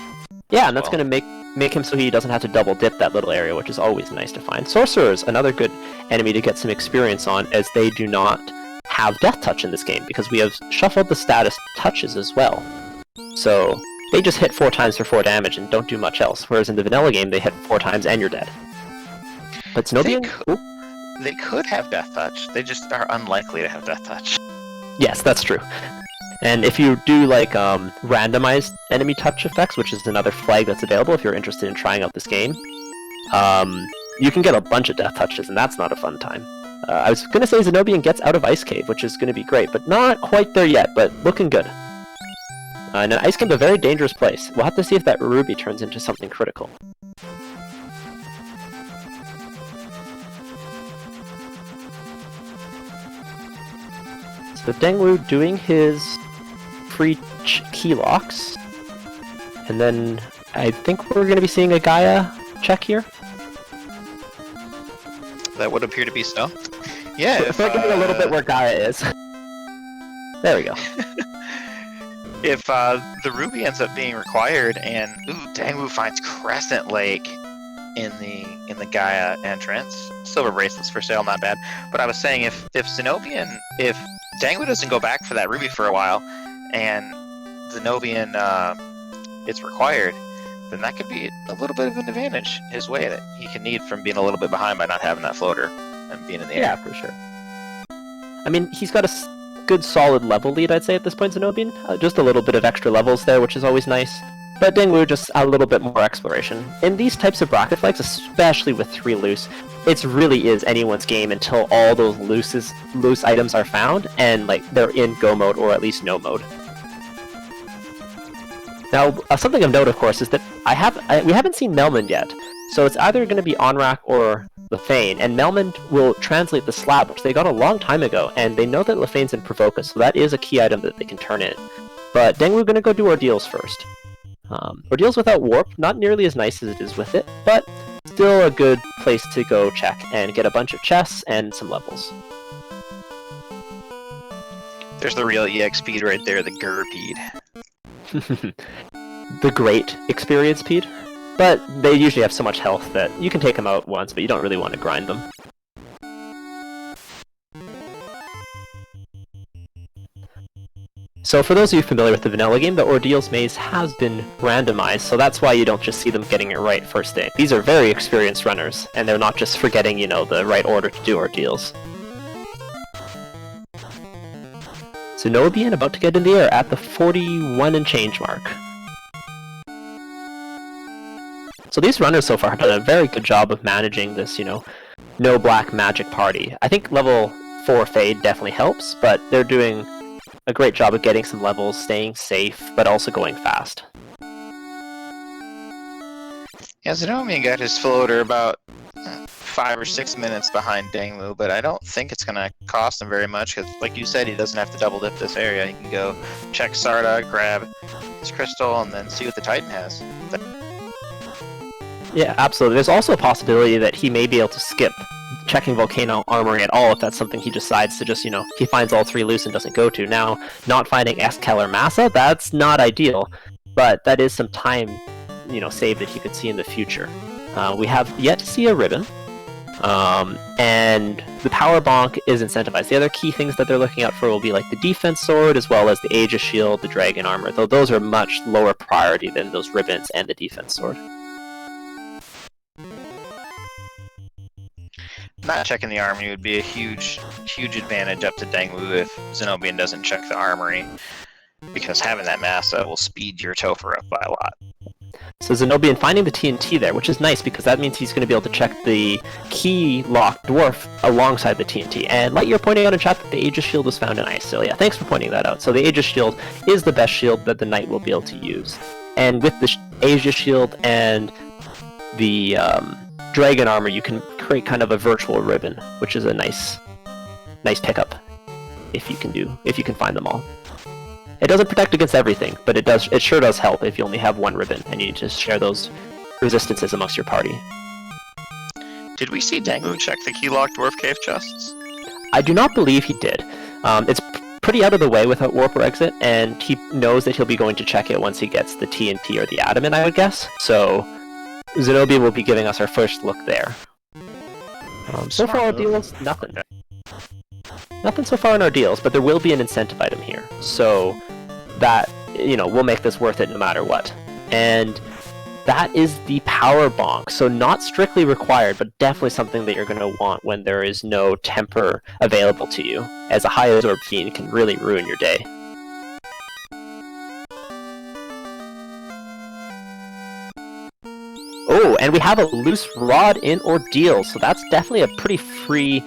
Yeah, and that's going to make him so he doesn't have to double dip that little area, which is always nice to find. Sorcerers, another good enemy to get some experience on, as they do not have Death Touch in this game, because we have shuffled the status touches as well. So they just hit 4 times for 4 damage and don't do much else, whereas in the vanilla game they hit 4 times and you're dead. But Zen0bian... They could have Death Touch, they just are unlikely to have Death Touch. Yes, that's true. And if you do like randomized enemy touch effects, which is another flag that's available if you're interested in trying out this game, you can get a bunch of death touches, and that's not a fun time. I was going to say Zen0bian gets out of Ice Cave, which is going to be great, but not quite there yet, but looking good. And Ice Cave is a very dangerous place. We'll have to see if that ruby turns into something critical. So Dengwoo doing his free key locks, and then I think we're going to be seeing a Gaia check here. That would appear to be so. Yeah, if we're getting a little bit where Gaia is. There we go. If the ruby ends up being required, and Dengwoo finds Crescent Lake in the Gaia entrance. Silver bracelets for sale, not bad. But I was saying, if Zen0bian, if Dengwoo doesn't go back for that ruby for a while, and Zen0bian it's required, then that could be a little bit of an advantage his way that he can need from being a little bit behind by not having that floater and being in the air. Yeah, for sure. I mean, he's got a good solid level lead, I'd say, at this point, Zen0bian. Just a little bit of extra levels there, which is always nice. But Dengwoo, just a little bit more exploration. In these types of bracket flags, especially with 3 loose, it really is anyone's game until all those loose items are found, and like they're in go mode, or at least no mode. Now, something of note, of course, is that we haven't seen Melmond yet, so it's either going to be Onrak or Lefane, and Melmond will translate the slab, which they got a long time ago, and they know that Lefane's in Provoca, so that is a key item that they can turn in. But Dengwoo going to go do Ordeals first. Ordeals without Warp, not nearly as nice as it is with it, but still a good place to go check and get a bunch of chests and some levels. There's the real EXP right there, the Gurpede. The great experience Pede. But they usually have so much health that you can take them out once, but you don't really want to grind them. So for those of you familiar with the vanilla game, the Ordeals maze has been randomized, so that's why you don't just see them getting it right first day. These are very experienced runners, and they're not just forgetting, the right order to do Ordeals. Zen0bian about to get in the air at the 41 and change mark. So these runners so far have done a very good job of managing this, no black magic party. I think level 4 Fade definitely helps, but they're doing a great job of getting some levels, staying safe, but also going fast. Yeah, Zen0bian got his floater about 5 or 6 minutes behind Dengwoo, but I don't think it's going to cost him very much, because like you said, he doesn't have to double dip this area. He can go check Sarda, grab his crystal, and then see what the Titan has. Yeah, absolutely. There's also a possibility that he may be able to skip checking Volcano Armory at all if that's something he decides to just, he finds all 3 loose and doesn't go to. Now, not finding Eskel or Massa, that's not ideal, but that is some time, save that he could see in the future. We have yet to see a ribbon, and the Power Bonk is incentivized. The other key things that they're looking out for will be like the Defense Sword, as well as the Aegis Shield, the Dragon Armor, though those are much lower priority than those ribbons and the Defense Sword. Not checking the armory would be a huge advantage up to Dengwoo if Zen0bian doesn't check the armory, because having that Massa will speed your Topher up by a lot. So Zen0bian finding the TNT there, which is nice because that means he's going to be able to check the key locked dwarf alongside the TNT. And Lightyear pointing out in chat that the Aegis Shield was found in ice. So yeah, thanks for pointing that out. So the Aegis Shield is the best shield that the knight will be able to use. And with the Aegis Shield and the dragon armor, you can create kind of a virtual ribbon, which is a nice pickup if you can find them all. It doesn't protect against everything, but it sure does help if you only have one ribbon and you need to share those resistances amongst your party. Did we see Dengwoo check the key-locked dwarf cave chests? I do not believe he did. It's pretty out of the way without warp or exit, and he knows that he'll be going to check it once he gets the TNT or the adamant, I would guess. So Zen0bian will be giving us our first look there. So far our deals, nothing. Nothing so far in our deals, but there will be an incentive item here. So that, will make this worth it no matter what. And that is the power bonk. So not strictly required, but definitely something that you're going to want when there is no temper available to you, as a high absorb fiend can really ruin your day. Oh, and we have a loose rod in Ordeal, so that's definitely a pretty free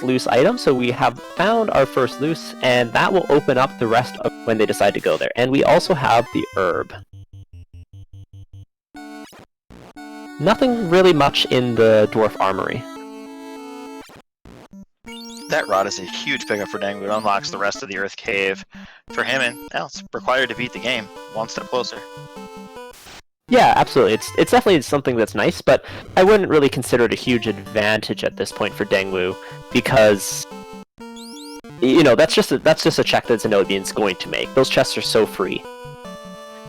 loose item. So we have found our first loose, and that will open up the rest of when they decide to go there. And we also have the herb. Nothing really much in the dwarf armory. That rod is a huge pickup for Dengwoo. It unlocks the rest of the Earth Cave for him, and it's required to beat the game. One step closer. Yeah, absolutely. It's definitely something that's nice, but I wouldn't really consider it a huge advantage at this point for Dengwoo, because that's just a check that Zen0bian's going to make. Those chests are so free.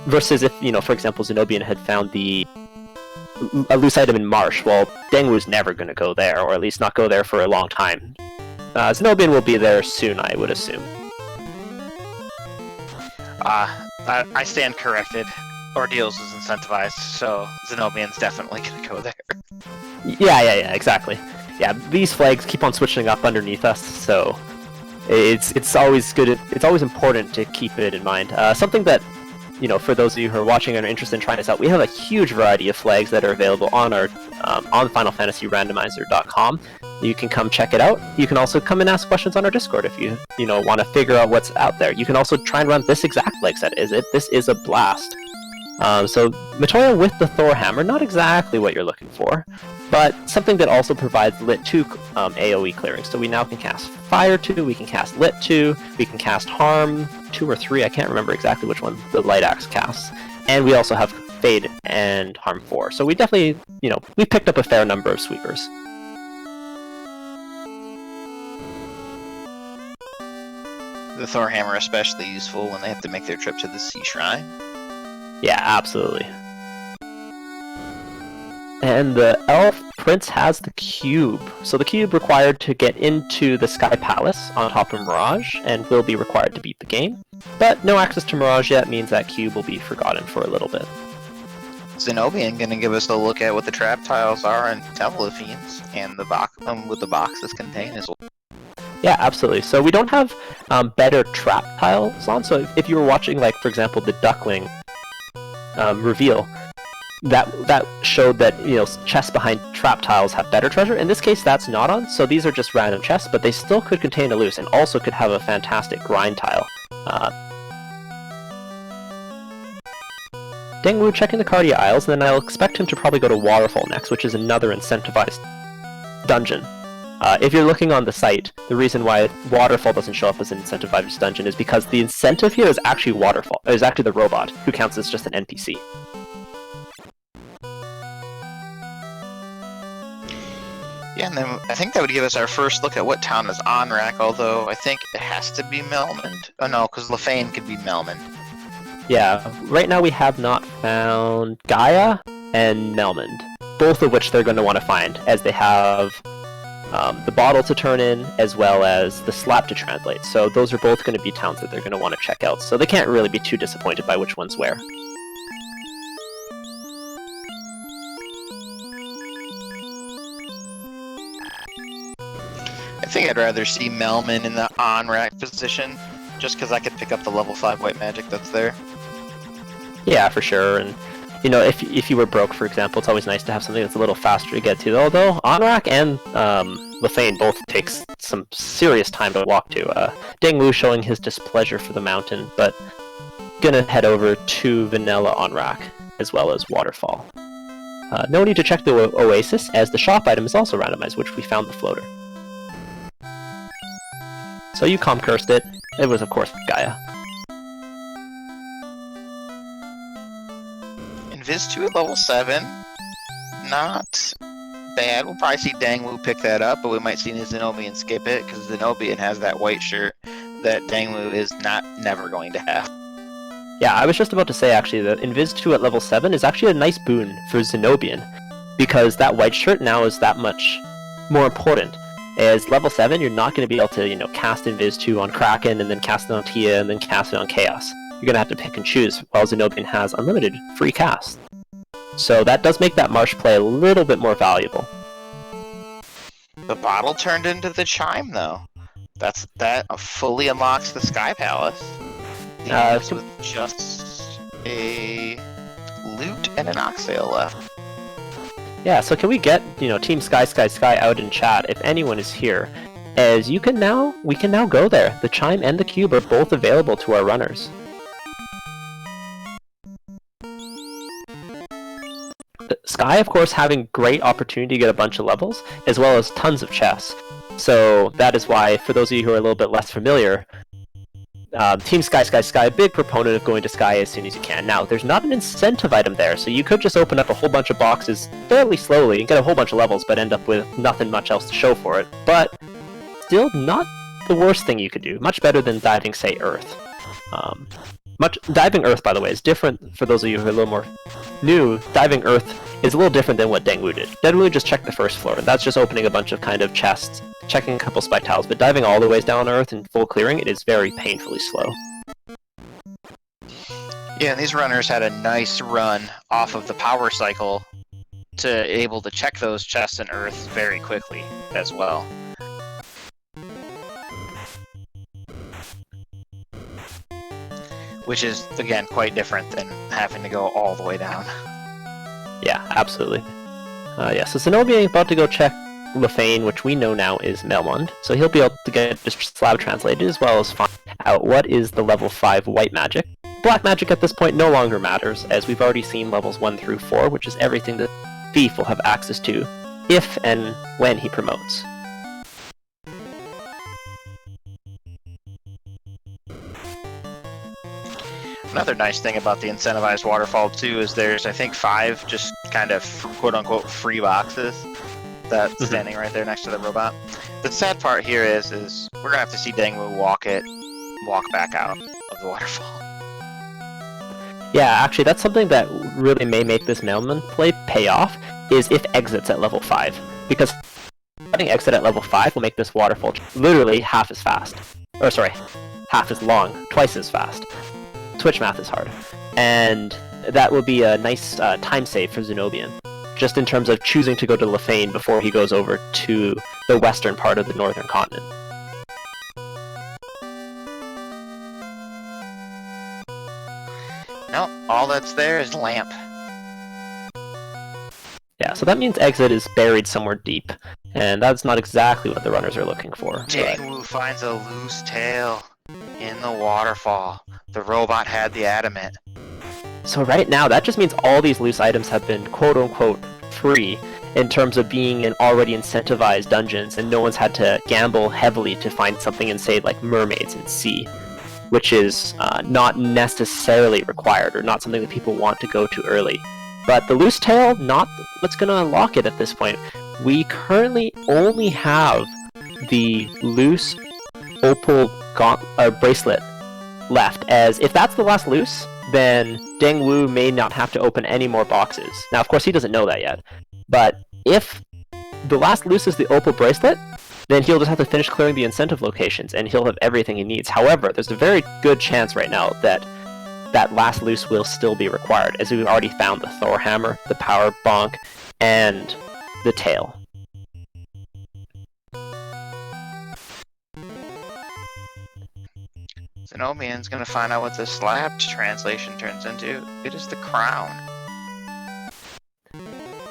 Versus if, for example, Zen0bian had found a loose item in Marsh, well, Dengwoo's never going to go there, or at least not go there for a long time. Zen0bian will be there soon, I would assume. I stand corrected. Ordeals is incentivized, so Zen0bian's definitely gonna go there. Yeah, exactly. Yeah, these flags keep on switching up underneath us, so it's always good. It's always important to keep it in mind. Something that, for those of you who are watching and are interested in trying this out, we have a huge variety of flags that are available on our on FinalFantasyRandomizer.com. You can come check it out. You can also come and ask questions on our Discord if you want to figure out what's out there. You can also try and run this exact flag set. This is a blast. So Matoya with the Thor hammer, not exactly what you're looking for, but something that also provides Lit 2 AoE clearing. So we now can cast Fire 2, we can cast Lit 2, we can cast Harm 2 or 3, I can't remember exactly which one the Light Axe casts, and we also have Fade and Harm 4. So we definitely, we picked up a fair number of sweepers. The Thor hammer especially useful when they have to make their trip to the Sea Shrine. Yeah, absolutely. And the Elf Prince has the cube. So the cube required to get into the Sky Palace on top of Mirage, and will be required to beat the game. But no access to Mirage yet means that cube will be forgotten for a little bit. Zen0bian gonna give us a look at what the trap tiles are in Temple of Fiends, and the box with the boxes contain as well. Yeah, absolutely. So we don't have better trap tiles on. So if you were watching, like, for example, the Duckling reveal, that showed that chests behind trap tiles have better treasure. In this case, that's not on, so these are just random chests, but they still could contain a loose and also could have a fantastic grind tile. Dengwoo checking the Cardia Isles, and then I'll expect him to probably go to Waterfall next, which is another incentivized dungeon. If you're looking on the site, the reason why Waterfall doesn't show up as an incentivized dungeon is because the incentive here is actually Waterfall. Is actually the robot, who counts as just an NPC. Yeah, and then I think that would give us our first look at what town is on rack, although I think it has to be Melmond. Oh no, because Lefane could be Melmond. Yeah, right now we have not found Gaia and Melmond, both of which they're going to want to find, as they have the bottle to turn in, as well as the slap to translate. So those are both going to be towns that they're going to want to check out, so they can't really be too disappointed by which one's where. I think I'd rather see Melman in the on-rack position, just because I could pick up the level 5 white magic that's there. Yeah, for sure. And you know, if you were broke, for example, it's always nice to have something that's a little faster to get to. Although Onrak and Lefane both takes some serious time to walk to. Dengwoo showing his displeasure for the mountain, but gonna head over to Vanilla Onrak as well as Waterfall. No need to check the Oasis, as the shop item is also randomized, which we found the floater. So you cursed it. It was, of course, Gaia. Invis 2 at level 7. Not bad. We'll probably see Dengwoo pick that up, but we might see Zen0bian skip it, because Zen0bian has that white shirt that Dengwoo is never going to have. Yeah, I was just about to say, actually, that Invis 2 at level 7 is actually a nice boon for Zen0bian, because that white shirt now is that much more important. As level 7, you're not going to be able to, you know, cast Invis 2 on Kraken, and then cast it on Tia, and then cast it on Chaos. You're going to have to pick and choose, while Zen0bian has unlimited free cast. So that does make that Marsh play a little bit more valuable. The bottle turned into the chime, though. That fully unlocks the Sky Palace. With just a loot and an Oxtail left. Yeah, so can we get, you know, Team Sky out in chat if anyone is here, as we can now go there. The Chime and the Cube are both available to our runners. Sky, of course, having great opportunity to get a bunch of levels, as well as tons of chests. So that is why, for those of you who are a little bit less familiar, Team Sky, big proponent of going to Sky as soon as you can. Now, there's not an incentive item there, so you could just open up a whole bunch of boxes fairly slowly and get a whole bunch of levels, but end up with nothing much else to show for it. But still not the worst thing you could do. Much better than diving, say, Earth. Diving Earth, by the way, is different for those of you who are a little more new. Diving Earth is a little different than what Dengwoo did. Dengwoo just checked the first floor, and that's just opening a bunch of kind of chests, checking a couple spike tiles, but diving all the ways down Earth in full clearing, it is very painfully slow. Yeah, and these runners had a nice run off of the power cycle to able to check those chests in Earth very quickly as well. Which is, again, quite different than having to go all the way down. Yeah, absolutely. Yeah, so Zen0bian is about to go check Lefane, which we know now is Melmond, so he'll be able to get this slab translated, as well as find out what is the level 5 white magic. Black magic at this point no longer matters, as we've already seen levels 1 through 4, which is everything that Thief will have access to, if and when he promotes. Another nice thing about the incentivized waterfall too is there's, I think, 5 just kind of quote-unquote free boxes that's standing right there next to the robot. The sad part here is we're gonna have to see Dengwoo walk back out of the waterfall. Yeah, actually, that's something that really may make this Mailman play pay off, is if exits at level 5. Because having exit at level 5 will make this waterfall literally half as fast. Or sorry, half as long, twice as fast. Twitch math is hard. And that will be a nice time save for Zen0bian, just in terms of choosing to go to Lefane before he goes over to the western part of the northern continent. No, all that's there is Lamp. Yeah, so that means exit is buried somewhere deep, and that's not exactly what the runners are looking for. Dengwoo finds a loose tail in the waterfall. The robot had the adamant. So right now, that just means all these loose items have been quote-unquote free in terms of being in already incentivized dungeons, and no one's had to gamble heavily to find something in, say, like mermaids in sea, which is not necessarily required, or not something that people want to go to early. But the loose tail, not what's going to unlock it at this point. We currently only have the loose opal bracelet left, as if that's the last loose, then Dengwoo may not have to open any more boxes. Now, of course, he doesn't know that yet, but if the last loose is the opal bracelet, then he'll just have to finish clearing the incentive locations, and he'll have everything he needs. However, there's a very good chance right now that that last loose will still be required, as we've already found the Thor Hammer, the Power Bonk, and the Tail. Zen0bian's gonna find out what this slab translation turns into. It is the crown.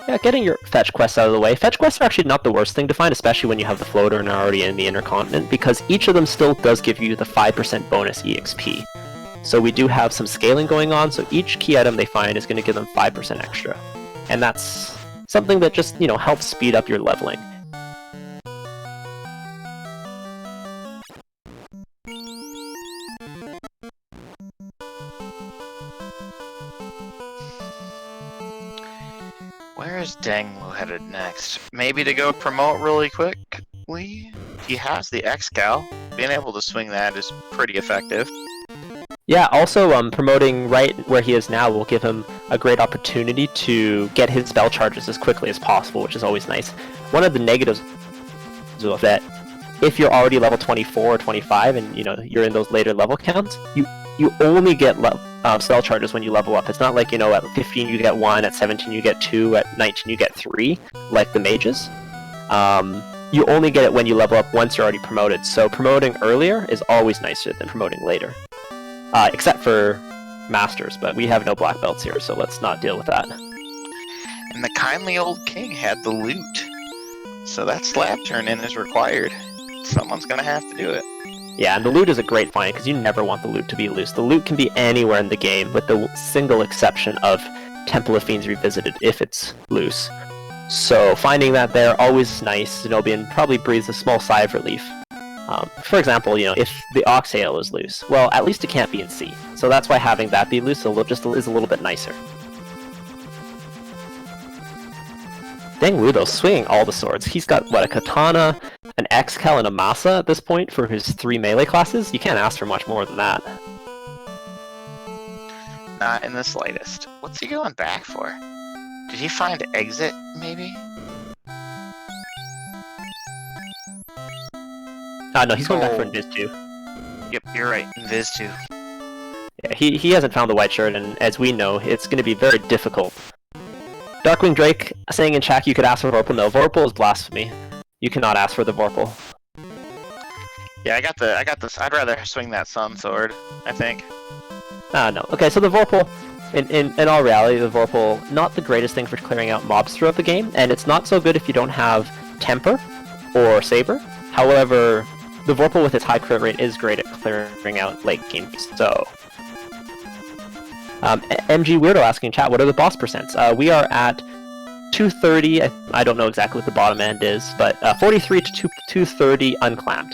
Yeah, getting your fetch quests out of the way. Fetch quests are actually not the worst thing to find, especially when you have the floater and are already in the inner continent, because each of them still does give you the 5% bonus EXP. So we do have some scaling going on, so each key item they find is going to give them 5% extra. And that's something that just, helps speed up your leveling. Where is Dengwoo headed next? Maybe to go promote really quickly? He has the X-Cal. Being able to swing that is pretty effective. Yeah, also promoting right where he is now will give him a great opportunity to get his spell charges as quickly as possible, which is always nice. One of the negatives of that, if you're already level 24 or 25 and you're in those later level counts, you only get spell charges when you level up. It's not like, at 15 you get 1, at 17 you get 2, at 19 you get 3, like the mages. You only get it when you level up once you're already promoted, so promoting earlier is always nicer than promoting later. Except for masters, but we have no black belts here, so let's not deal with that. And the kindly old king had the loot, so that slab turn-in is required. Someone's gonna have to do it. Yeah, and the loot is a great find, because you never want the loot to be loose. The loot can be anywhere in the game, with the single exception of Temple of Fiends Revisited, if it's loose. So finding that there, always nice. Zen0bian probably breathes a small sigh of relief. For example, if the Oxale is loose, well, at least it can't be in C. So that's why having that be loose is a little bit nicer. Dengwoo, though, swinging all the swords. He's got, a katana, an X-Cal, and a Masa at this point for his 3 melee classes. You can't ask for much more than that. Not in the slightest. What's he going back for? Did he find exit, maybe? No, he's going back for Invis 2. Yep, you're right, Invis 2. Yeah, he hasn't found the white shirt, and as we know, it's going to be very difficult. Darkwing Drake saying in chat you could ask for Vorpal. No, Vorpal is blasphemy. You cannot ask for the Vorpal. Yeah, I got this. I'd rather swing that Sun Sword, I think. No. Okay, so the Vorpal, in all reality, the Vorpal, not the greatest thing for clearing out mobs throughout the game, and it's not so good if you don't have Temper or Saber. However, the Vorpal with its high crit rate is great at clearing out late games, so... MG Weirdo asking in chat, what are the boss percents? We are at 230, I don't know exactly what the bottom end is, but 43 to 230 unclaimed.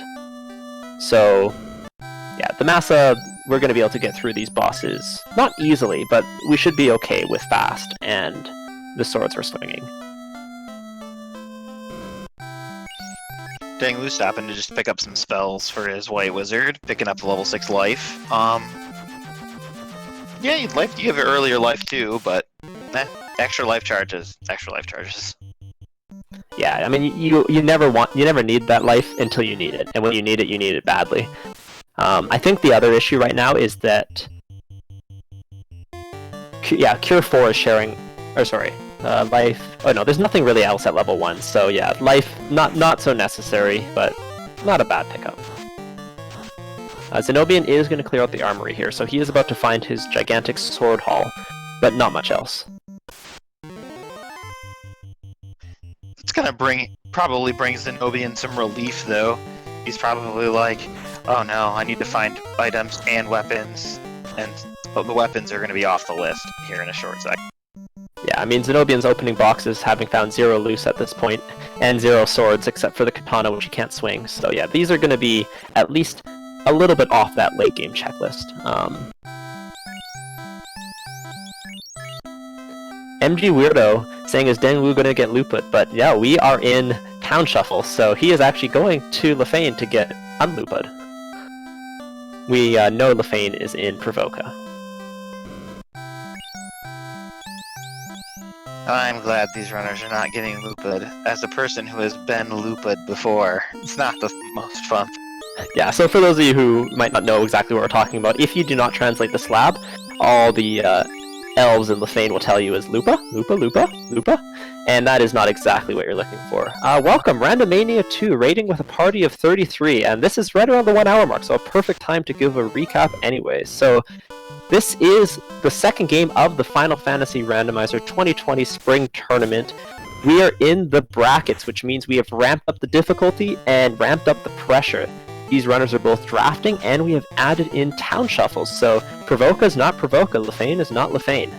So, yeah, the Massa, we're going to be able to get through these bosses, not easily, but we should be okay with fast, and the swords are swinging. Dengwoo stopping to just pick up some spells for his White Wizard, picking up the level 6 life. Yeah, you'd like to give it earlier life too, but extra life charges. Yeah, I mean, you never need that life until you need it, and when you need it badly. I think the other issue right now is that Cure 4 is sharing, life. Oh no, there's nothing really else at level 1, so yeah, life not so necessary, but not a bad pickup. Zen0bian is going to clear out the armory here, so he is about to find his gigantic sword haul, but not much else. It's gonna probably bring Zen0bian some relief though. He's probably like, oh no, I need to find items and weapons, and the weapons are gonna be off the list here in a short second. Yeah, I mean, Zen0bian's opening boxes having found 0 loose at this point, and 0 swords except for the katana, which he can't swing. So yeah, these are going to be at least a little bit off that late game checklist. MG Weirdo saying, is Dengwoo going to get Luput? But yeah, we are in Town Shuffle, so he is actually going to Lefane to get Unluput. We know Lefane is in Provoca. I'm glad these runners are not getting Lupud. As a person who has been Lupud before, it's not the most fun. Yeah, so for those of you who might not know exactly what we're talking about, if you do not translate the slab, all the elves in Lefane will tell you is Lupa, Lupa, Lupa, Lupa, and that is not exactly what you're looking for. Welcome, Randomania 2, rating with a party of 33, and this is right around the 1 hour mark, so a perfect time to give a recap anyways. So, this is the second game of the Final Fantasy Randomizer 2020 Spring Tournament. We are in the brackets, which means we have ramped up the difficulty and ramped up the pressure. These runners are both drafting, and we have added in town shuffles, so Provoca is not Provoca, Lefane is not Lefane.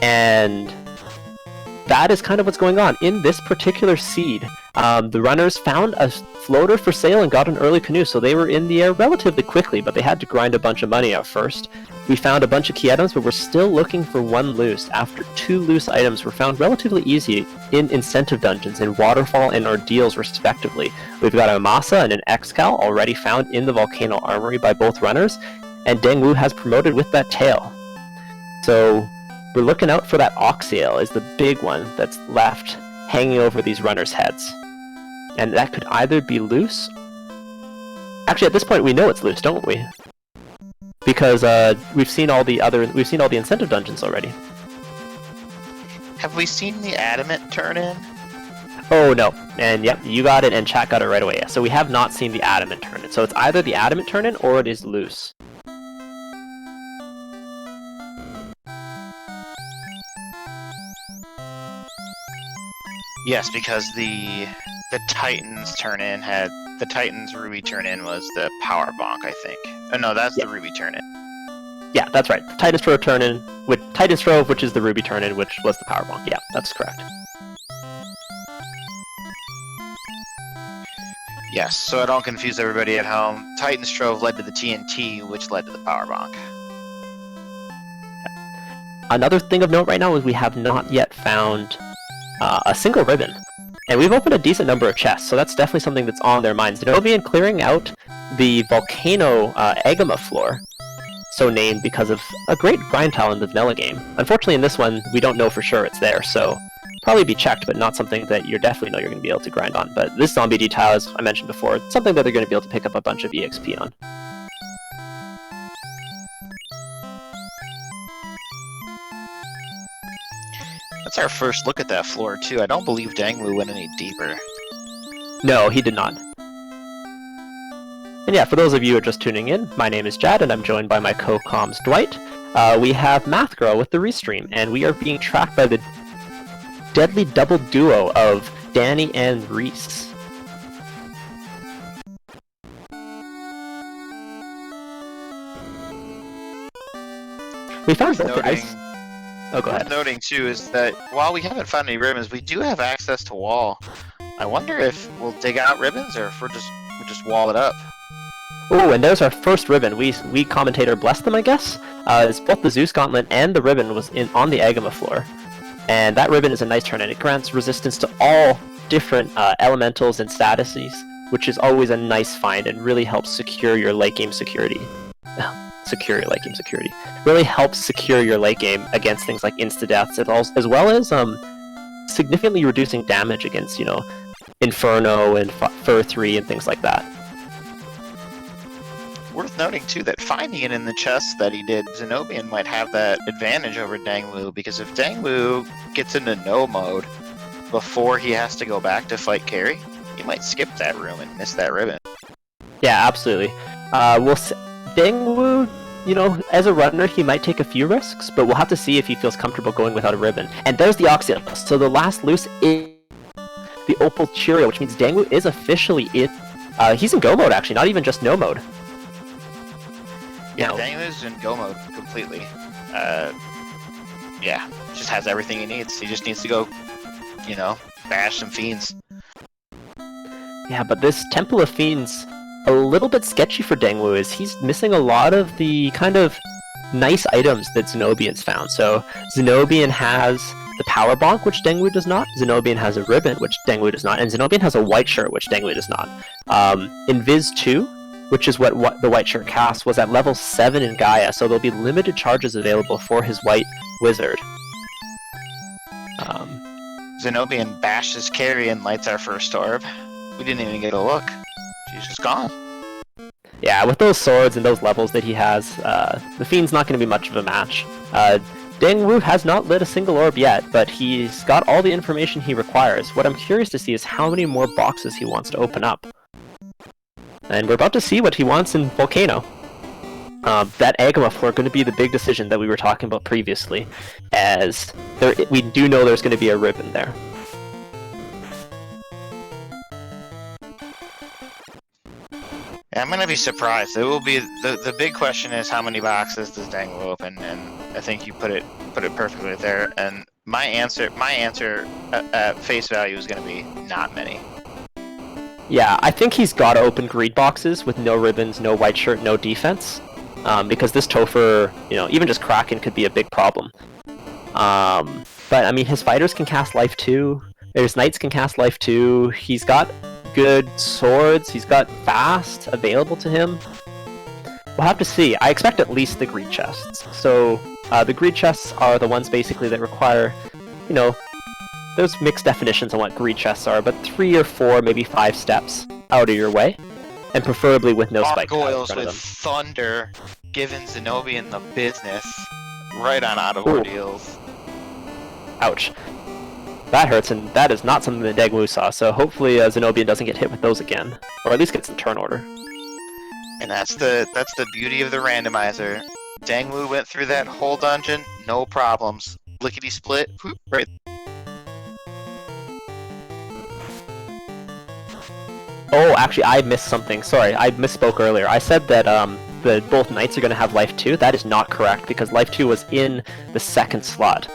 And that is kind of what's going on. In this particular seed, the runners found a floater for sale and got an early canoe, so they were in the air relatively quickly, but they had to grind a bunch of money out first. We found a bunch of key items, but we're still looking for one loose. After 2 loose items were found relatively easy in incentive dungeons, in Waterfall and Ordeals respectively. We've got a Masa and an Excal already found in the Volcano Armory by both runners, and Dengwoo has promoted with that tail. So we're looking out for that Oxyale is the big one that's left hanging over these runners' heads. And that could either be loose. Actually, at this point we know it's loose, don't we? Because we've seen all the incentive dungeons already. Have we seen the adamant turn in? Oh no, and yep, you got it, and chat got it right away. So we have not seen the adamant turn in. So it's either the adamant turn in or it is loose. Yes, because the Titans turn in had the Titans Ruby turn in was the Power Bonk, I think. Oh no, that's the Ruby turn in. Yeah, that's right. Titus Trove turn in with Titus Trove, which is the Ruby turn in, which was the Power Bonk. Yeah, that's correct. Yes, so I don't confuse everybody at home. Titan's Trove led to the TNT, which led to the Power Bonk. Another thing of note right now is we have not yet found a single ribbon. And we've opened a decent number of chests, so that's definitely something that's on their minds. Zen0bian clearing out the Volcano Agama floor, so named because of a great grind tile in the vanilla game. Unfortunately in this one, we don't know for sure it's there, so probably be checked, but not something that you definitely know you're going to be able to grind on. But this zombie D tile, as I mentioned before, it's something that they're going to be able to pick up a bunch of EXP on. That's our first look at that floor, too. I don't believe Dengwoo went any deeper. No, he did not. And yeah, for those of you who are just tuning in, my name is Jad, and I'm joined by my co-coms Dwight. We have Math Girl with the Restream, and we are being tracked by the deadly double duo of Danny and Reese. We found both the ice... Oh, go ahead. Worth noting, too, is that while we haven't found any ribbons, we do have access to wall. I wonder if we'll dig out ribbons, or if we'll just wall it up. Oh, and there's our first ribbon. We commentator blessed them, I guess. It's both the Zeus Gauntlet and the ribbon was on the Agama floor. And that ribbon is a nice turn, and it grants resistance to all different elementals and statuses, which is always a nice find and really helps secure your late game security. Secure your late game security. Really helps secure your late game against things like insta-deaths, as well as significantly reducing damage against, Inferno and Fur 3 and things like that. Worth noting, too, that finding it in the chest that he did, Zen0bian might have that advantage over Dengwoo, because if Dengwoo gets into no mode before he has to go back to fight Carrie, he might skip that room and miss that ribbon. Yeah, absolutely. Dengwoo, as a runner, he might take a few risks, but we'll have to see if he feels comfortable going without a ribbon. And there's the Oxyale. So the last loose is the Opal Cheerio, which means Dengwoo is officially in. He's in go mode, actually, not even just no mode. Yeah, Dengwoo's in go mode completely. Yeah, just has everything he needs. He just needs to go, bash some fiends. Yeah, but this Temple of Fiends, a little bit sketchy for Dengwoo, is he's missing a lot of the kind of nice items that Zen0bian's found. So Zen0bian has the Power Bonk, which Dengwoo does not. Zen0bian has a ribbon, which Dengwoo does not. And Zen0bian has a white shirt, which Dengwoo does not. In Viz 2, which is what the white shirt casts, was at level 7 in Gaia, so there'll be limited charges available for his white wizard. Zen0bian bashes Carrie and lights our first orb. We didn't even get a look. She's just gone. Yeah, with those swords and those levels that he has, the Fiend's not going to be much of a match. Dengwoo has not lit a single orb yet, but he's got all the information he requires. What I'm curious to see is how many more boxes he wants to open up. And we're about to see what he wants in Volcano. That Agama floor going to be the big decision that we were talking about previously, as we do know there's going to be a ribbon there. Yeah, I'm gonna be surprised. It will be the big question is how many boxes does Dengwoo open, and I think you put it perfectly there. And my answer at face value is gonna be not many. Yeah, I think he's got to open greed boxes with no ribbons, no white shirt, no defense, because this Topher, even just Kraken could be a big problem. But I mean, his fighters can cast life too. His knights can cast life too. He's got good swords. He's got fast available to him. We'll have to see. I expect at least the greed chests. So the greed chests are the ones basically that require, there's mixed definitions on what greed chests are, but 3 or 4, maybe 5 steps out of your way, and preferably with no spike tiles in Gargoyles front of with them. thunder, giving Zen0bian the business, right on out of ordeals. Ouch. That hurts, and that is not something that Dengwoo saw, so hopefully Zen0bian doesn't get hit with those again. Or at least gets in turn order. And that's the beauty of the randomizer. Dengwoo went through that whole dungeon, no problems. Lickety split, whoop, right. Oh, actually, I missed something. Sorry, I misspoke earlier. I said that both knights are going to have life 2. That is not correct, because life 2 was in the second slot.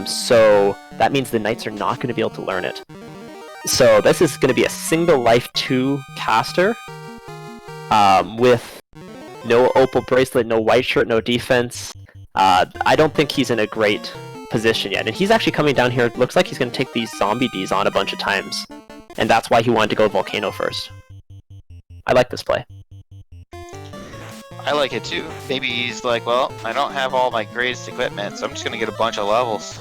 So that means the knights are not going to be able to learn it. So this is going to be a single life 2 caster, with no opal bracelet, no white shirt, no defense. I don't think he's in a great position yet, and he's actually coming down here. It looks like he's going to take these zombie Ds on a bunch of times, and that's why he wanted to go Volcano first. I like this play. I like it too. Maybe he's like, well, I don't have all my greatest equipment, so I'm just gonna get a bunch of levels.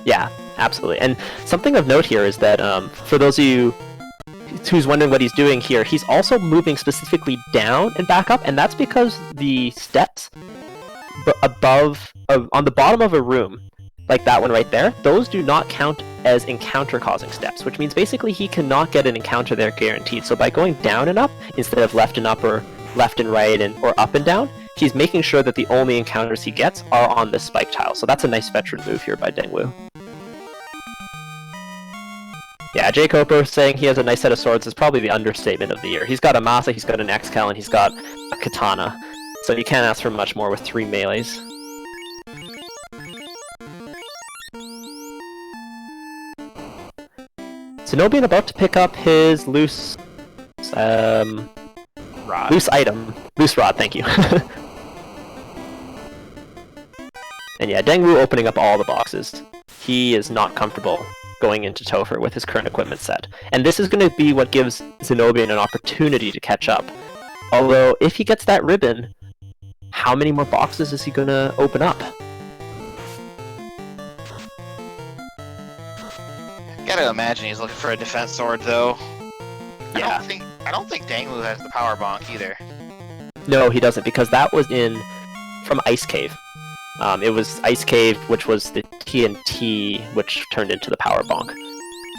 Yeah, absolutely. And something of note here is that for those of you who's wondering what he's doing here, he's also moving specifically down and back up, and that's because the steps above, on the bottom of a room, like that one right there, those do not count as encounter-causing steps, which means basically he cannot get an encounter there guaranteed. So by going down and up, instead of left and up or left and right or up and down, he's making sure that the only encounters he gets are on this spike tile. So that's a nice veteran move here by Dengwoo. Yeah, Jay Coper saying he has a nice set of swords is probably the understatement of the year. He's got a Masa, he's got an X-Cal, and he's got a Katana. So you can't ask for much more with 3 melees. Zen0bian about to pick up his loose Rod. loose item. Loose rod, thank you. And yeah, Dengwoo opening up all the boxes. He is not comfortable going into Topher with his current equipment set. And this is going to be what gives Zen0bian an opportunity to catch up. Although, if he gets that ribbon, how many more boxes is he going to open up? Gotta imagine he's looking for a defense sword, though. Yeah. I don't think Dengwoo has the power bonk either. No, he doesn't, because that was from Ice Cave. It was Ice Cave, which was the TNT, which turned into the power bonk.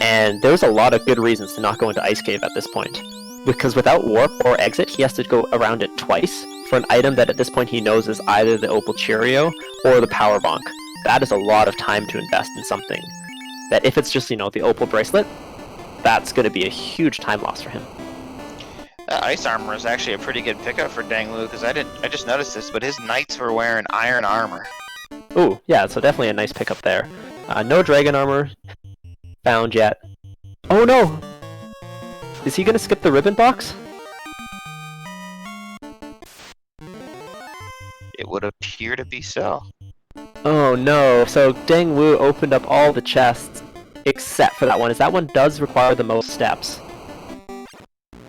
And there's a lot of good reasons to not go into Ice Cave at this point. Because without warp or exit, he has to go around it twice for an item that at this point he knows is either the Opal Cheerio or the power bonk. That is a lot of time to invest in something that if it's just, the Opal Bracelet, that's going to be a huge time loss for him. That ice armor is actually a pretty good pickup for Dengwoo, because I just noticed this, but his knights were wearing iron armor. Ooh, yeah, so definitely a nice pickup there. No dragon armor found yet. Oh no! Is he going to skip the ribbon box? It would appear to be so. Oh no, so Dengwoo opened up all the chests except for that one, as that one does require the most steps.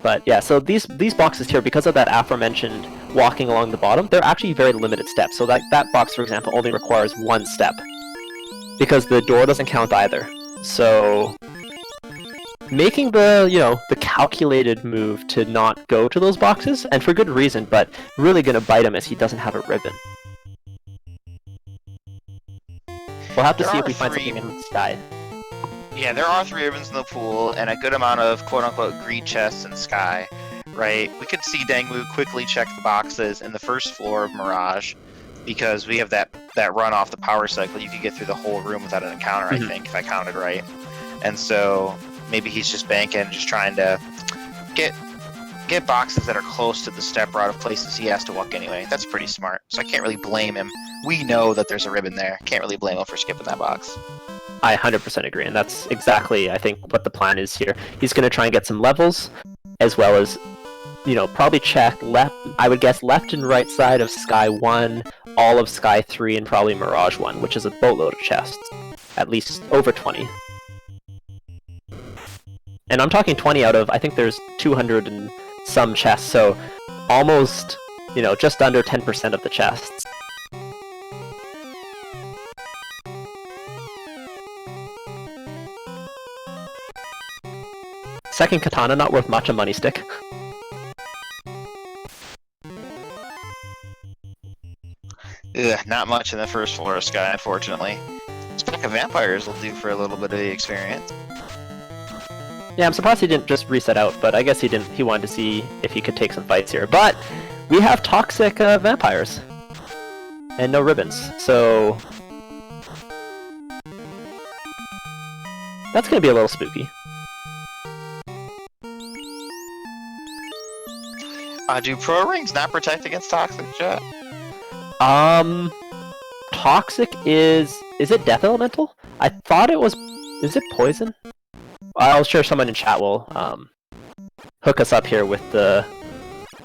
But yeah, so these boxes here, because of that aforementioned walking along the bottom, they're actually very limited steps. So that box, for example, only requires 1 step, because the door doesn't count either. So making the calculated move to not go to those boxes, and for good reason, but really gonna bite him as he doesn't have a ribbon. We'll have to There see are if we find three- something in the sky. Yeah, there are 3 ribbons in the pool and a good amount of quote-unquote greed chests in Sky, right? We could see Dengwoo quickly check the boxes in the first floor of Mirage because we have that run off the power cycle. You could get through the whole room without an encounter, Mhm. I think, if I counted right. And so maybe he's just banking, just trying to get boxes that are close to the step route of places he has to walk anyway. That's pretty smart. So I can't really blame him. We know that there's a ribbon there. Can't really blame him for skipping that box. I 100% agree, and that's exactly, I think, what the plan is here. He's going to try and get some levels, as well as, you know, probably check left, I would guess left and right side of Sky 1, all of Sky 3, and probably Mirage 1, which is a boatload of chests. At least over 20. And I'm talking 20 out of, I think there's 200 and some chests, so almost, you know, just under 10% of the chests. Second katana, not worth much, a money stick. Ugh, not much in the first floor of Sky, unfortunately. Stack of vampires will do for a little bit of the experience. Yeah, I'm surprised he didn't just reset out, but I guess he didn't. He wanted to see if he could take some fights here. But we have toxic vampires and no ribbons, so that's gonna be a little spooky. Do pro rings not protect against toxic, Jet? Toxic is it death elemental? I thought it was. Is it poison? I'm sure someone in chat will hook us up here with the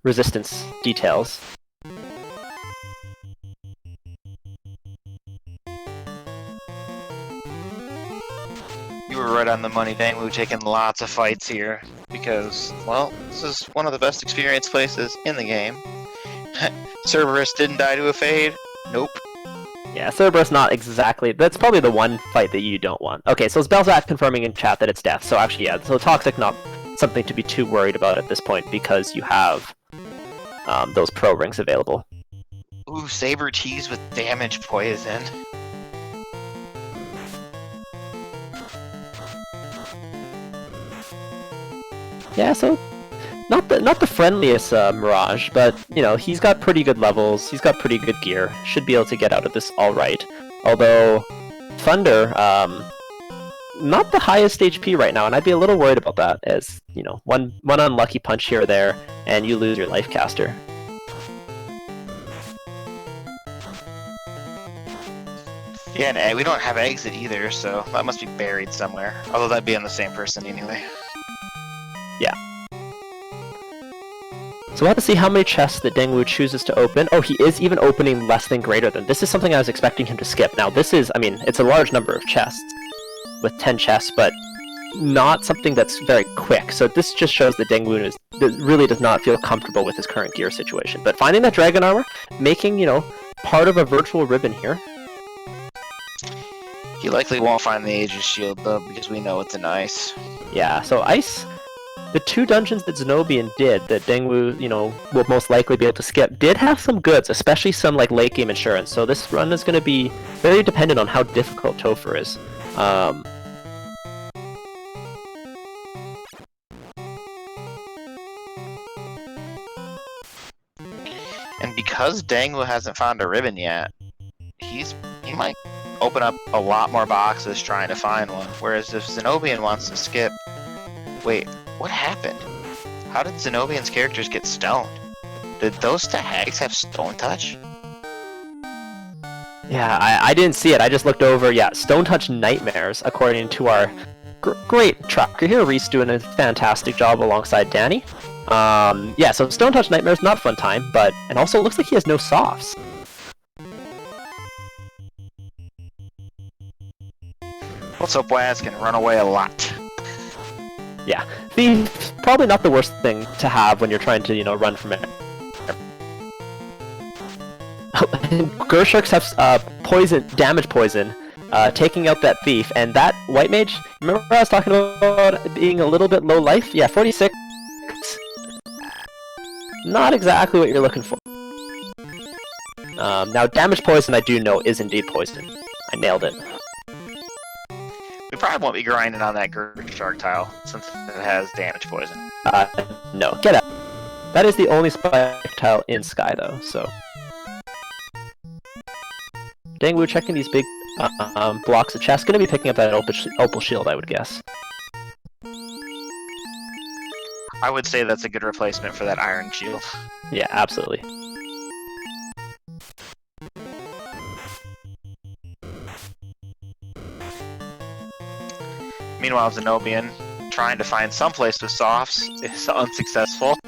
resistance details. You were right on the money, Dengwoo, taking lots of fights here because, well, this is one of the best experience places in the game. Cerberus didn't die to a fade. Nope. Yeah, Cerberus not exactly. That's probably the one fight that you don't want. Okay, so Spellzak confirming in chat that it's death. So actually, yeah, so toxic not something to be too worried about at this point because you have those pro rings available. Ooh, Saber tease with damage poison. Yeah, so not the friendliest Mirage, but you know he's got pretty good levels. He's got pretty good gear. Should be able to get out of this all right. Although Thunder, not the highest HP right now, and I'd be a little worried about that. As you know, one unlucky punch here or there, and you lose your life caster. Yeah, and we don't have exit either, so that must be buried somewhere. Although that'd be on the same person anyway. Yeah. So we'll have to see how many chests that Dengwoo chooses to open. Oh, he is even opening less than greater than. This is something I was expecting him to skip. Now this is, I mean, it's a large number of chests, with 10 chests, but not something that's very quick. So this just shows that Dengwoo really does not feel comfortable with his current gear situation. But finding that dragon armor, making, you know, part of a virtual ribbon here. He likely won't find the Aegis shield though, because we know it's an ice. Yeah, so ice. The 2 dungeons that Zen0bian did, that Dengwoo, you know, will most likely be able to skip, did have some goods, especially some like late game insurance. So this run is going to be very dependent on how difficult Topher is. And because Dengwoo hasn't found a ribbon yet, he might open up a lot more boxes trying to find one. Whereas if Zen0bian wants to skip, wait, what happened? How did Zen0bian's characters get stoned? Did those tags have stone touch? Yeah, I didn't see it. I just looked over. Yeah, Stone Touch Nightmares, according to our great tracker here. Reese doing a fantastic job alongside Danny. Yeah, so Stone Touch Nightmares, not a fun time, but... And also, it looks like he has no softs. What's up, Waz can run away a lot. Yeah, Thief, probably not the worst thing to have when you're trying to, you know, run from it. Gershurks have damage poison, taking out that Thief, and that White Mage, remember I was talking about being a little bit low life? Yeah, 46. Not exactly what you're looking for. Now, damage poison I do know is indeed poison. I nailed it. We probably won't be grinding on that Gurk Shark tile since it has damage poison. No, get out. That is the only spike tile in Sky, though, so... Dengwoo checking these big blocks of chest. Gonna be picking up that Opal Shield, I would guess. I would say that's a good replacement for that Iron Shield. Yeah, absolutely. Meanwhile, Zen0bian, trying to find some place with softs, is unsuccessful,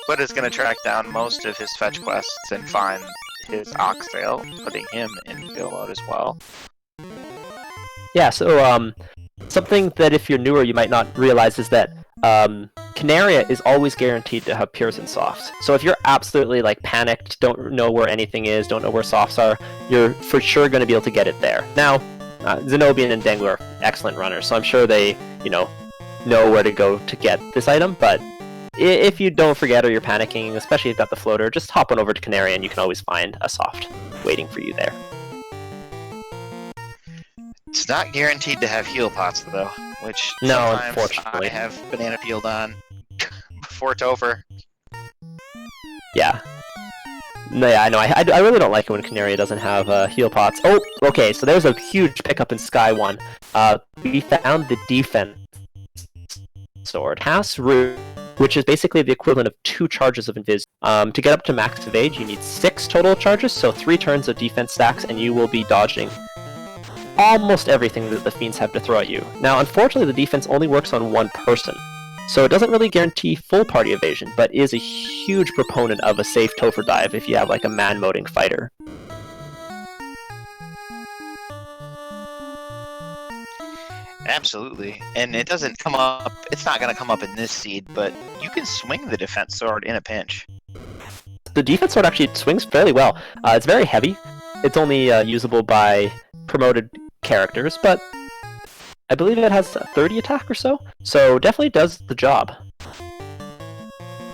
but is going to track down most of his fetch quests and find his Oxtail, putting him in kill mode as well. Yeah, so something that if you're newer you might not realize is that Canaria is always guaranteed to have pures and softs. So if you're absolutely like panicked, don't know where anything is, don't know where softs are, you're for sure going to be able to get it there. Now, Zen0bian and Dengwoo are excellent runners, so I'm sure they, know where to go to get this item, but if you don't forget or you're panicking, especially if you've got the floater, just hop on over to Canaria and you can always find a soft waiting for you there. It's not guaranteed to have heal pots though, which no, sometimes unfortunately. I have banana peeled on before it's over. Yeah. No, yeah, I know. I really don't like it when Canaria doesn't have heal pots. Oh, okay, so there's a huge pickup in Sky 1. We found the defense sword. Pass Root, which is basically the equivalent of 2 charges of Invis. To get up to max evade, you need 6 total charges, so 3 turns of defense stacks, and you will be dodging almost everything that the Fiends have to throw at you. Now, unfortunately, the defense only works on one person, so it doesn't really guarantee full party evasion, but is a huge proponent of a safe Topher dive if you have like a man-moding fighter. Absolutely, and it doesn't come up, it's not going to come up in this seed, but you can swing the defense sword in a pinch. The defense sword actually swings fairly well. It's very heavy. It's only usable by promoted characters, but I believe it has 30 attack or so definitely does the job.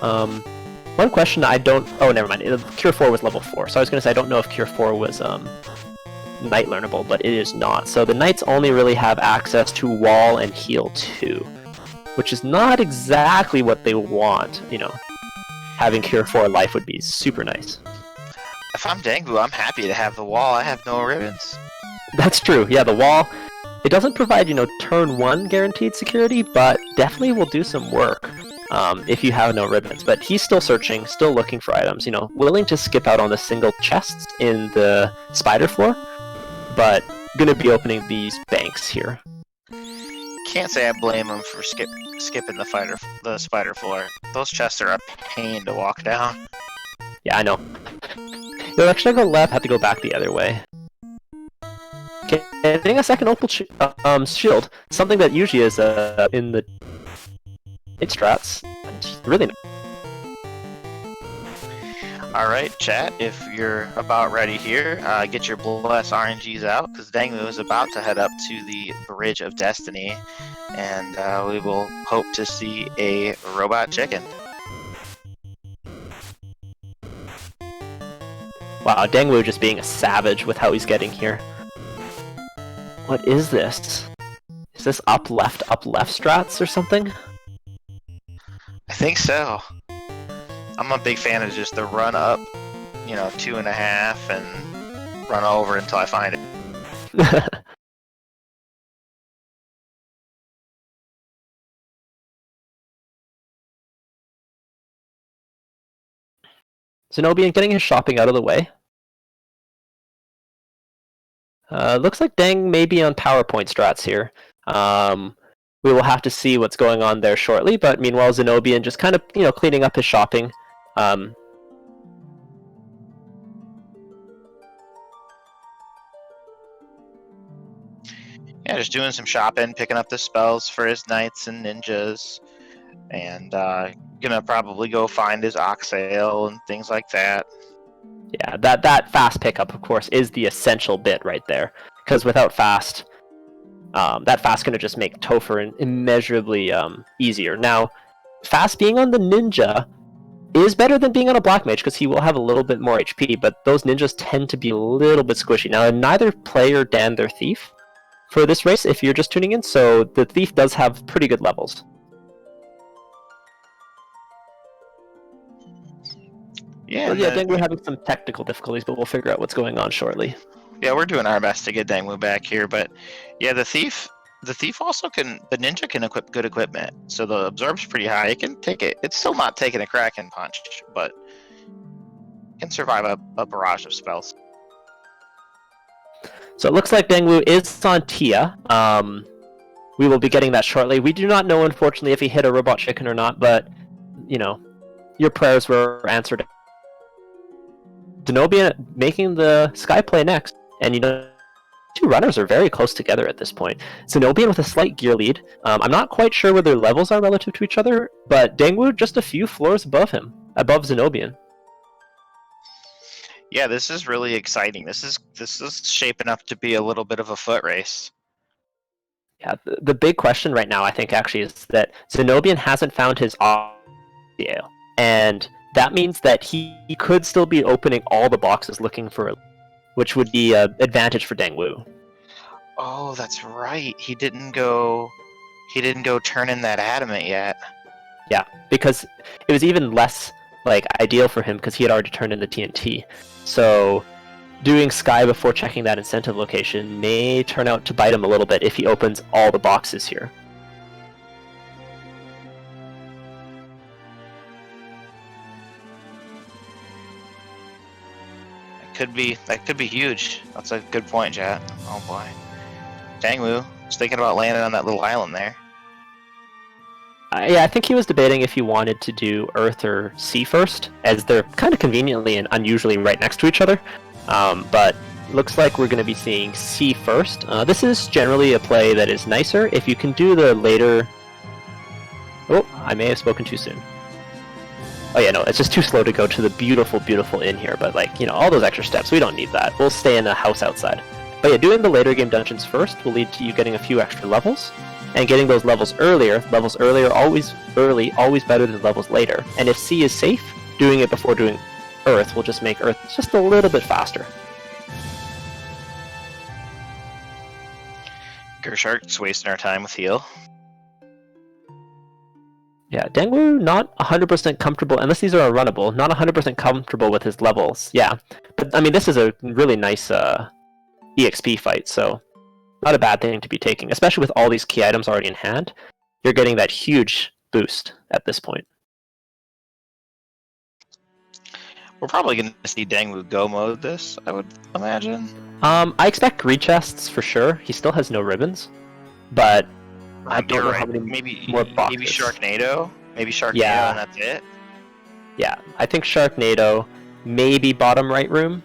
One question I don't... Oh, never mind. Cure 4 was level 4, so I was going to say I don't know if Cure 4 was Knight learnable, but it is not. So the Knights only really have access to Wall and Heal 2, which is not exactly what they want, Having Cure 4 life would be super nice. If I'm Dengwoo, I'm happy to have the Wall. I have no ribbons. That's true. Yeah, the Wall, it doesn't provide, turn 1 guaranteed security, but definitely will do some work if you have no ribbons. But he's still searching, still looking for items, willing to skip out on the single chests in the spider floor, but gonna be opening these banks here. Can't say I blame him for skipping the spider floor. Those chests are a pain to walk down. Yeah, I know. You'll actually go left, have to go back the other way. Okay, getting a second Opal shield, something that usually is in the strats, and really nice. Alright, chat, if you're about ready here, get your Bless RNGs out, because Dengwoo is about to head up to the Bridge of Destiny, and we will hope to see a robot chicken. Wow, Dengwoo just being a savage with how he's getting here. What is this? Is this up left strats or something? I think so. I'm a big fan of just the run up, 2.5 and run over until I find it. Zen0bian getting his shopping out of the way. Looks like Deng may be on PowerPoint strats here. We will have to see what's going on there shortly, but meanwhile Zen0bian just kind of, cleaning up his shopping. Yeah, just doing some shopping, picking up the spells for his knights and ninjas, and gonna probably go find his Oxtail and things like that. Yeah, that fast pickup, of course, is the essential bit right there. Because without fast, that fast gonna just make Topher immeasurably easier. Now, fast being on the ninja is better than being on a black mage because he will have a little bit more HP, but those ninjas tend to be a little bit squishy. Now, neither player Dan their thief, for this race if you're just tuning in, so the Thief does have pretty good levels. Yeah, But yeah, Dengwoo having some technical difficulties, but we'll figure out what's going on shortly. yeah, we're doing our best to get Dengwoo back here, but yeah, the thief also the ninja can equip good equipment, so the absorb's pretty high. It can take it. It's still not taking a Kraken punch, but can survive a barrage of spells. So it looks like Dengwoo is on Tia. We will be getting that shortly. We do not know, unfortunately, if he hit a robot chicken or not, but you know, your prayers were answered. Zen0bian making the Sky play next, and you know, two runners are very close together at this point. Zen0bian with a slight gear lead. I'm not quite sure where their levels are relative to each other, but Dengwoo just a few floors above him, above Zen0bian. Yeah, this is really exciting. This is shaping up to be a little bit of a foot race. Yeah, the big question right now, I think, actually, is that Zen0bian hasn't found his audio, and that means that he could still be opening all the boxes looking for, which would be an advantage for Dengwoo. Oh, that's right. He didn't go turn in that adamant yet. Yeah, because it was even less like ideal for him because he had already turned in the TNT. So doing Sky before checking that incentive location may turn out to bite him a little bit if he opens all the boxes here. That could be huge. That's a good point, chat. Oh boy. Dengwoo was thinking about landing on that little island there. Yeah, I think he was debating if he wanted to do Earth or Sea first, as they're kind of conveniently and unusually right next to each other. But looks like we're going to be seeing Sea first. This is generally a play that is nicer if you can do the later... Oh, I may have spoken too soon. Oh yeah, no, it's just too slow to go to the beautiful, beautiful inn here, but like, you know, all those extra steps, we don't need that. We'll stay in the house outside. But yeah, doing the later game dungeons first will lead to you getting a few extra levels, and getting those levels earlier always better than levels later. And if C is safe, doing it before doing Earth will just make Earth just a little bit faster. Gershark's wasting our time with heal. Yeah, Dengwoo not 100% comfortable, unless these are unrunnable, not 100% comfortable with his levels. Yeah, but I mean, this is a really nice EXP fight, so not a bad thing to be taking, especially with all these key items already in hand. You're getting that huge boost at this point. We're probably going to see Dengwoo go mode this, I would imagine. I expect greed chests for sure. He still has no ribbons, but I don't know how many more boxes. Maybe Sharknado, Yeah. and that's it. Yeah, I think Sharknado, maybe bottom right room,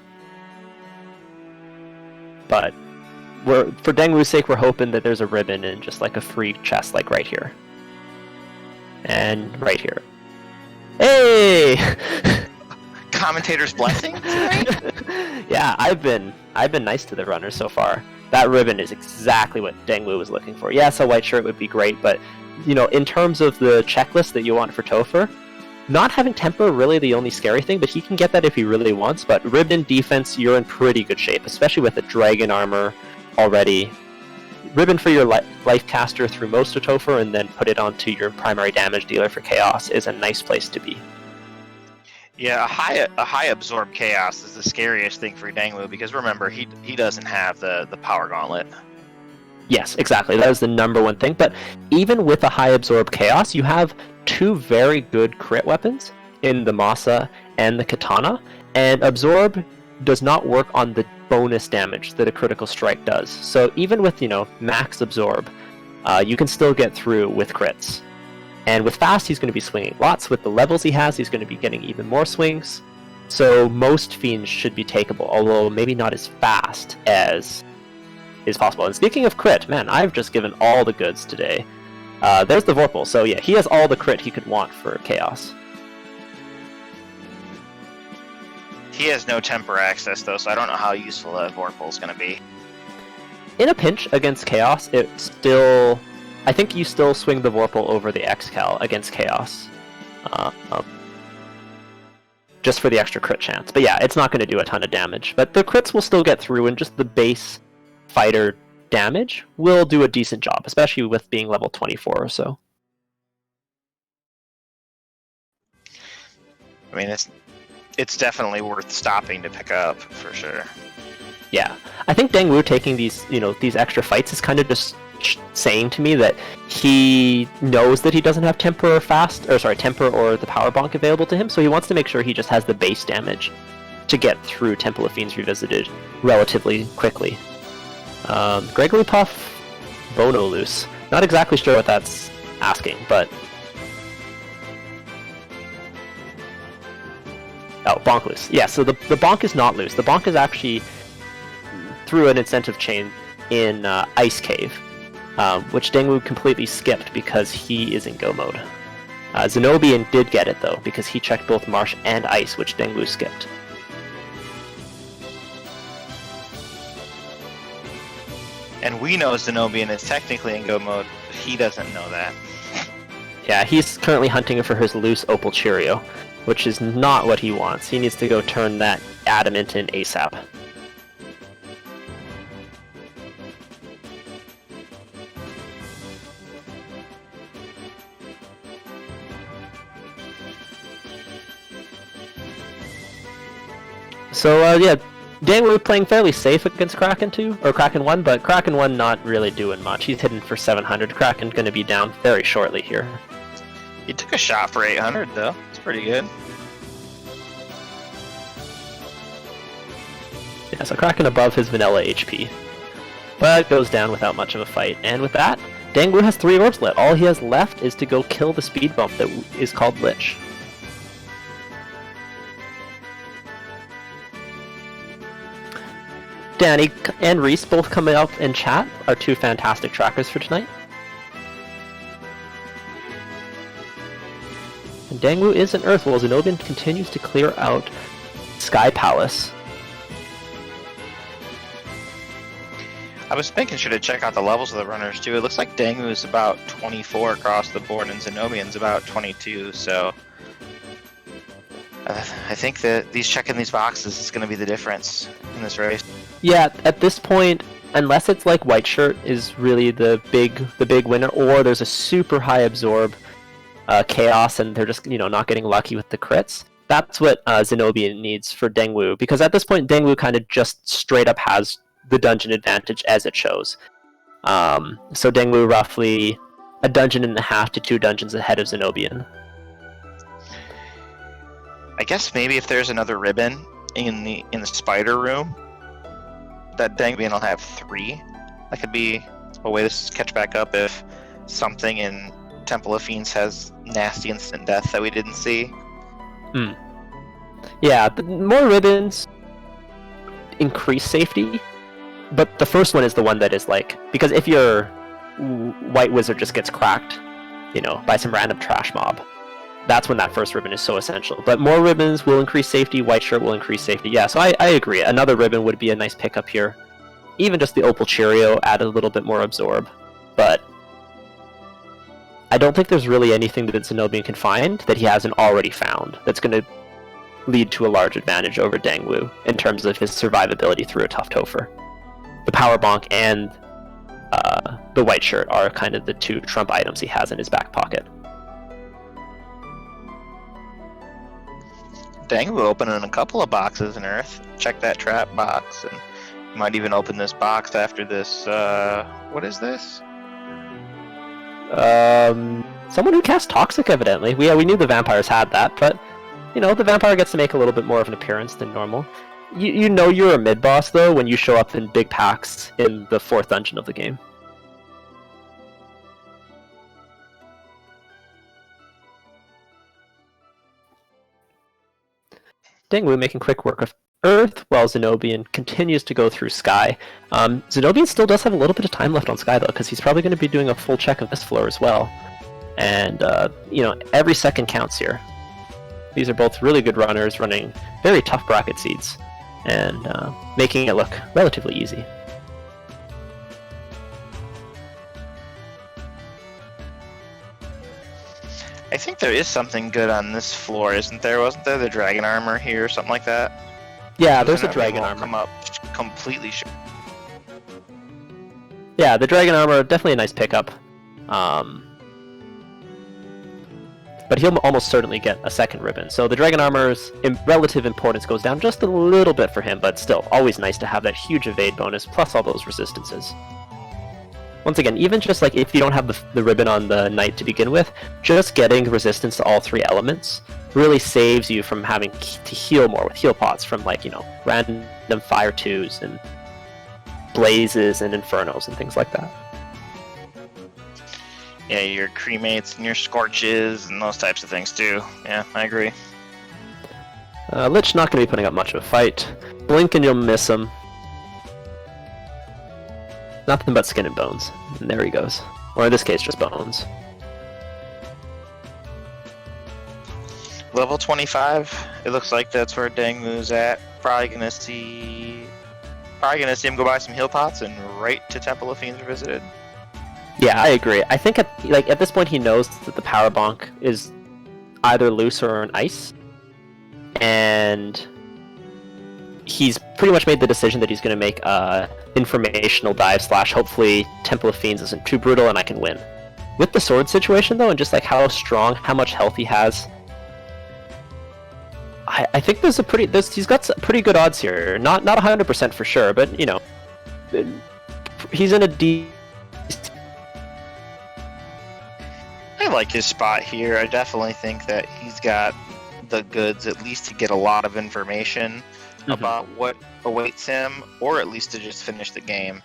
but for Dengwoo's sake, we're hoping that there's a ribbon and just like a free chest, like right here, and right here. Hey! Commentator's blessing tonight? Yeah, I've been nice to the runners so far. That ribbon is exactly what Dengwoo was looking for. Yes, a white shirt would be great, but you know, in terms of the checklist that you want for Topher, not having temper really the only scary thing, but he can get that if he really wants. But ribbon defense, you're in pretty good shape, especially with the dragon armor already. Ribbon for your life caster through most of Topher, and then put it onto your primary damage dealer for chaos is a nice place to be. Yeah, a high absorb chaos is the scariest thing for Dengwoo, because remember, he doesn't have the power gauntlet. Yes, exactly. That is the number one thing. But even with a high absorb chaos, you have two very good crit weapons in the Masa and the Katana, and absorb does not work on the bonus damage that a critical strike does. So even with, you know, max absorb, you can still get through with crits. And with fast, he's going to be swinging lots. With the levels he has, he's going to be getting even more swings. So most fiends should be takeable, although maybe not as fast as is possible. And speaking of crit, man, I've just given all the goods today. There's the Vorpal. So yeah, he has all the crit he could want for Chaos. He has no temper access, though, so I don't know how useful that Vorpal is going to be. In a pinch against Chaos, I think you still swing the Vorpal over the X-Cal against Chaos. Just for the extra crit chance. But yeah, it's not going to do a ton of damage. But the crits will still get through, and just the base fighter damage, will do a decent job, especially with being level 24 or so. I mean, it's definitely worth stopping to pick up for sure. Yeah, I think Dengwoo taking these extra fights is kind of just saying to me that he knows that he doesn't have temper or temper or the power bonk available to him, so he wants to make sure he just has the base damage to get through Temple of Fiends Revisited relatively quickly. Gregory Puff, Bono loose. Not exactly sure what that's asking, but oh, bonk loose. Yeah, so the bonk is not loose. The bonk is actually through an incentive chain in Ice Cave, which Dengwoo completely skipped because he is in go mode. Zen0bian did get it though, because he checked both Marsh and Ice, which Dengwoo skipped. And we know Zen0bian is technically in go mode. He doesn't know that. Yeah, he's currently hunting for his loose Opal Cheerio, which is not what he wants. He needs to go turn that Adamant in ASAP. So, yeah, Dengwoo playing fairly safe against Kraken 2, or Kraken 1, but Kraken 1 not really doing much. He's hitting for 700. Kraken's going to be down very shortly here. He took a shot for 800 though. It's pretty good. Yeah, so Kraken above his vanilla HP. But goes down without much of a fight. And with that, Dengwoo has 3 orbs lit. All he has left is to go kill the speed bump that is called Lich. Danny and Reese both coming up in chat are 2 fantastic trackers for tonight. And Dengwoo is an Earth while Zen0bian continues to clear out Sky Palace. I was thinking, should I check out the levels of the runners too? It looks like Dengwoo is about 24 across the board and Zen0bian's about 22, so I think that checking these boxes is going to be the difference in this race. Yeah, at this point, unless it's like White Shirt is really the big winner, or there's a super high absorb chaos and they're just not getting lucky with the crits. That's what Zen0bian needs for Dengwoo, because at this point Dengwoo kind of just straight up has the dungeon advantage as it shows. So Dengwoo roughly a dungeon and a half to 2 dungeons ahead of Zen0bian. I guess maybe if there's another ribbon in the spider room, that Dengwoo will have 3. That could be a way to catch back up if something in Temple of Fiends has nasty instant death that we didn't see. Yeah, but more ribbons increase safety, but the first one is the one that is like, because if your White Wizard just gets cracked, by some random trash mob, that's when that first ribbon is so essential. But more ribbons will increase safety, White Shirt will increase safety. Yeah, so I agree. Another ribbon would be a nice pickup here. Even just the Opal Cheerio added a little bit more absorb. But I don't think there's really anything that Zen0bian can find that he hasn't already found that's going to lead to a large advantage over Dengwoo in terms of his survivability through a tough Topher. The Power Bonk and the White Shirt are kind of the 2 trump items he has in his back pocket. Dengwoo opening a couple of boxes in Earth. Check that trap box, and you might even open this box after this. What is this? Someone who cast Toxic, evidently. We knew the vampires had that, but the vampire gets to make a little bit more of an appearance than normal. You're a mid boss though when you show up in big packs in the 4th dungeon of the game. Dengwoo making quick work of Earth, while Zen0bian continues to go through Sky. Zen0bian still does have a little bit of time left on Sky, though, because he's probably going to be doing a full check of this floor as well. And, every second counts here. These are both really good runners, running very tough bracket seeds, and making it look relatively easy. I think there is something good on this floor, isn't there? Wasn't there the dragon armor here or something like that? Yeah, there's a dragon armor. Come up completely. Yeah, the Dragon Armor, definitely a nice pickup. But he'll almost certainly get a second ribbon. So the Dragon Armor's relative importance goes down just a little bit for him, but still, always nice to have that huge evade bonus, plus all those resistances. Once again, even just like if you don't have the ribbon on the knight to begin with, just getting resistance to all 3 elements really saves you from having to heal more with heal pots from, like, you know, random fire 2s and blazes and infernos and things like that. Yeah, your cremates and your scorches and those types of things too. Yeah, I agree. Lich not going to be putting up much of a fight. Blink and you'll miss him. Nothing but skin and bones. And there he goes. Or in this case, just bones. Level 25. It looks like that's where Dengwoo's at. Probably gonna see him go buy some heal pots and right to Temple of Fiends Revisited. Yeah, I agree. I think at this point he knows that the power bonk is either loose or an ice, and he's pretty much made the decision that he's going to make a informational dive / hopefully Temple of Fiends isn't too brutal and I can win. With the sword situation though, and just like how strong, how much health he has, I think he's got some pretty good odds here. Not 100% for sure, but you know, he's in a I like his spot here. I definitely think that he's got the goods at least to get a lot of information about what awaits him, or at least to just finish the game.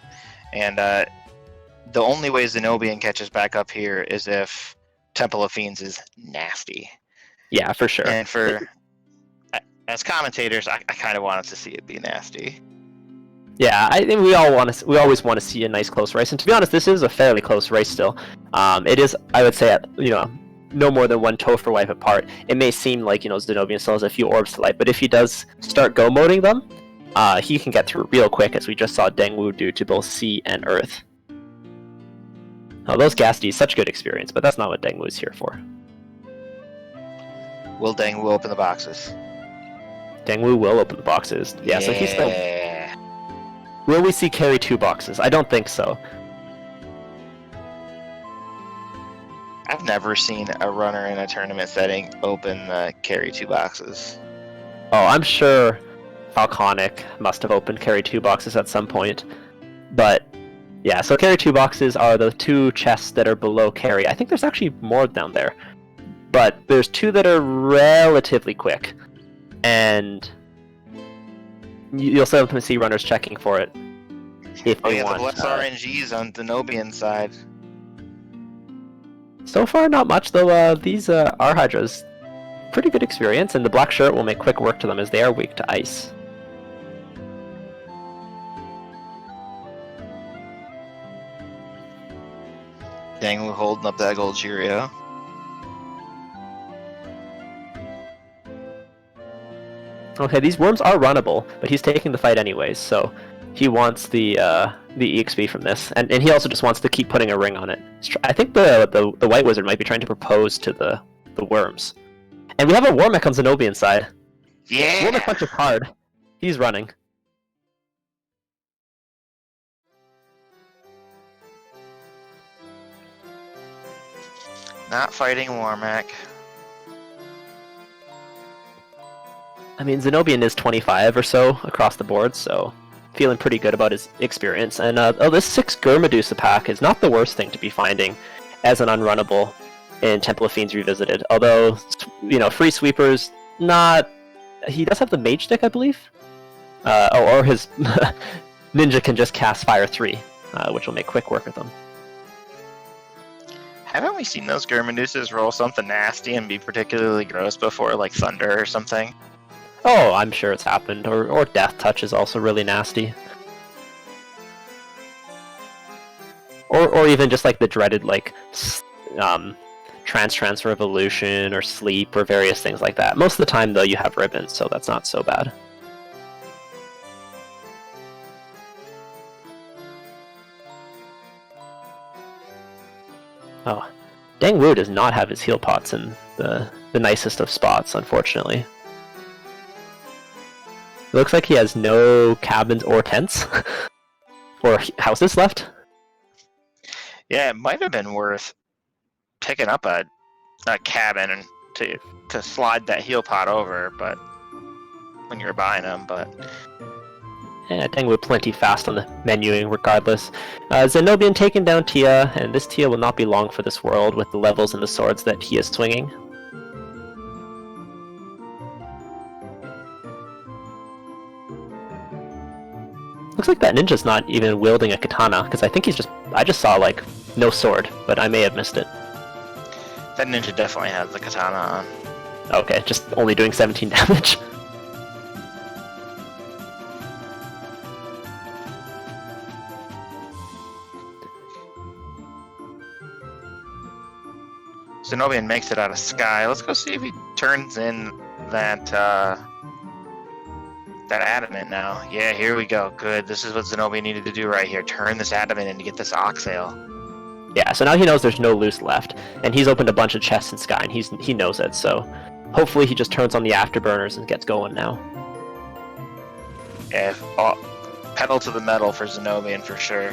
And the only way Zen0bian catches back up here is if Temple of Fiends is nasty. Yeah, for sure. And as commentators, I kind of wanted to see it be nasty. Yeah, I think we always want to see a nice close race, and to be honest, this is a fairly close race still. It is, I would say, no more than 1 Topher wipe apart. It may seem like, Zen0bian still has a few orbs to light, but if he does start go moding them, he can get through real quick, as we just saw Dengwoo do to both sea and earth. Oh, those Ghasties, such good experience, but that's not what Dengwoo is here for. Will Dengwoo open the boxes? Dengwoo will open the boxes. Yeah, so he's still... Will we see carry 2 boxes? I don't think so. I've never seen a runner in a tournament setting open the carry 2 boxes. Oh, I'm sure Falconic must have opened carry 2 boxes at some point. But, yeah, so carry 2 boxes are the 2 chests that are below carry. I think there's actually more down there. But there's 2 that are relatively quick. And you'll sometimes see runners checking for it. If they want, the less RNGs on the Zen0bian side. So far, not much, though. These R-Hydras, pretty good experience, and the black shirt will make quick work to them as they are weak to ice. Dengwoo holding up that gold Cheerio. Okay, these worms are runnable, but he's taking the fight anyways, so he wants the EXP from this, and he also just wants to keep putting a ring on it. I think the White Wizard might be trying to propose to the worms. And we have a Warmech on Zen0bian's side. Yeah! Warmech punches hard. He's running. Not fighting Warmech. I mean, Zen0bian is 25 or so across the board, so feeling pretty good about his experience. And this 6 Gurmedusa pack is not the worst thing to be finding as an unrunnable in Temple of Fiends Revisited. Although, free sweepers, not... He does have the Mage Stick, I believe? Or his ninja can just cast Fire 3, which will make quick work with them. Haven't we seen those Gurmedusas roll something nasty and be particularly gross before, like Thunder or something? Oh, I'm sure it's happened. Or Death Touch is also really nasty. Or even just like the dreaded Transfer Evolution or Sleep or various things like that. Most of the time though you have ribbons, so that's not so bad. Oh, Dengwoo does not have his heal pots in the nicest of spots, unfortunately. It looks like he has no cabins or tents or houses left. Yeah, it might have been worth picking up a cabin and to slide that heal pot over, but when you're buying them, but Yeah, Dengwoo plenty fast on the menuing regardless. Zen0bian taking down Tia, and this Tia will not be long for this world with the levels and the swords that he is swinging. Looks like that ninja's not even wielding a katana, because I think I just saw, like, no sword, but I may have missed it. that ninja definitely has the katana on. Okay, just only doing 17 damage. Zen0bian makes it out of Sky. Let's go see if he turns in that that adamant now. Yeah, here we go. Good. This is what Zen0bian needed to do right here. Turn this adamant in to get this oxale. Yeah, so now he knows there's no loose left, and he's opened a bunch of chests in Sky, and he knows it, so hopefully he just turns on the afterburners and gets going now. Yeah, pedal to the metal for Zen0bian for sure.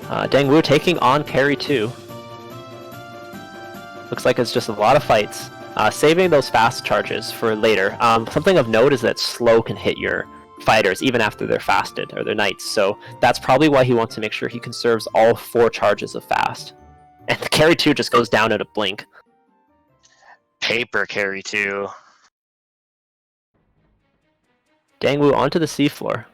Dengwoo taking on Carry 2. Looks like it's just a lot of fights. Saving those fast charges for later. Something of note is that slow can hit your fighters even after they're fasted, or their knights, so that's probably why he wants to make sure he conserves all 4 charges of fast. And the Carry 2 just goes down in a blink. Paper Carry 2. Dengwoo onto the seafloor.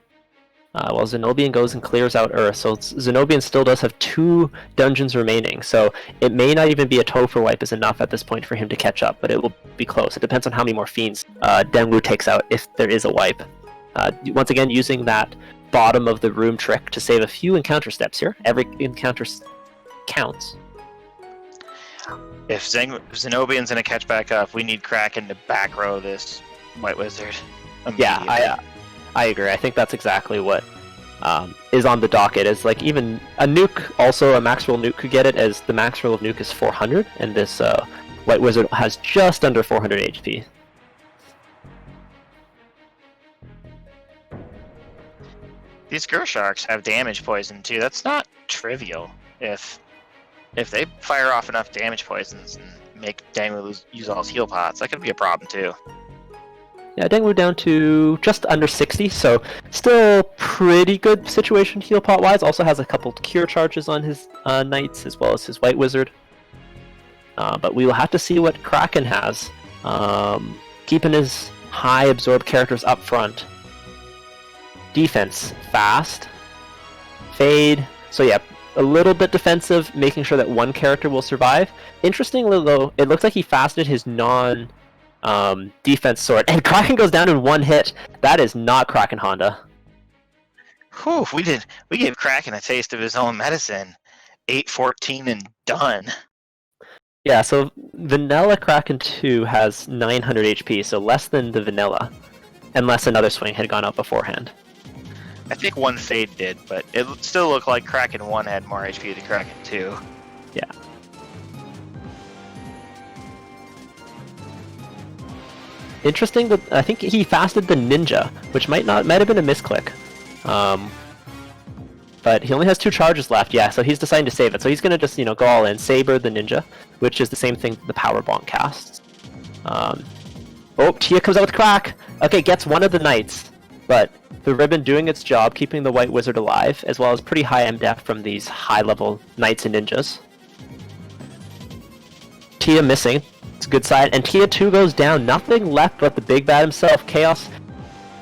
While Zen0bian goes and clears out Earth, so Zen0bian still does have 2 dungeons remaining, so it may not even be a Topher wipe is enough at this point for him to catch up, but it will be close. It depends on how many more fiends Dengwoo takes out if there is a wipe. Once again, using that bottom of the room trick to save a few encounter steps here. Every encounter counts. If Zen0bian's gonna catch back up, we need Kraken to back row this White Wizard. Yeah, I agree. I think that's exactly what is on the docket. Is like even a nuke, also a max roll nuke could get it, as the max roll of nuke is 400, and this White Wizard has just under 400 HP. These girl sharks have damage poison too. That's not trivial. If they fire off enough damage poisons and make Dengwoo use all his heal pots, that could be a problem too. Yeah, Dengwoo down to just under 60, so still pretty good situation heal pot wise. Also has a couple cure charges on his knights as well as his White Wizard. But we will have to see what Kraken has. Keeping his high absorb characters up front. Defense, fast, fade. So yeah, a little bit defensive, making sure that one character will survive. Interestingly though, it looks like he fasted his defense sword, and Kraken goes down in 1 hit. That is not Kraken Honda. Whew, we gave Kraken a taste of his own medicine. 814 and done. Yeah, so Vanilla Kraken 2 has 900 HP, so less than the Vanilla, unless another swing had gone out beforehand. I think 1 fade did, but it still looked like Kraken 1 had more HP than Kraken 2. Yeah. Interesting, but I think he fasted the ninja, which might have been a misclick. But he only has 2 charges left, yeah, so he's deciding to save it. So he's gonna just, go all in, Saber the ninja, which is the same thing the Power Bonk casts. Oh, Tia comes out with Crack! Okay, gets one of the knights, but the ribbon doing its job, keeping the White Wizard alive, as well as pretty high MDF from these high-level knights and ninjas. Tia missing. It's a good side, and Tia 2 goes down. Nothing left but the big bad himself. Chaos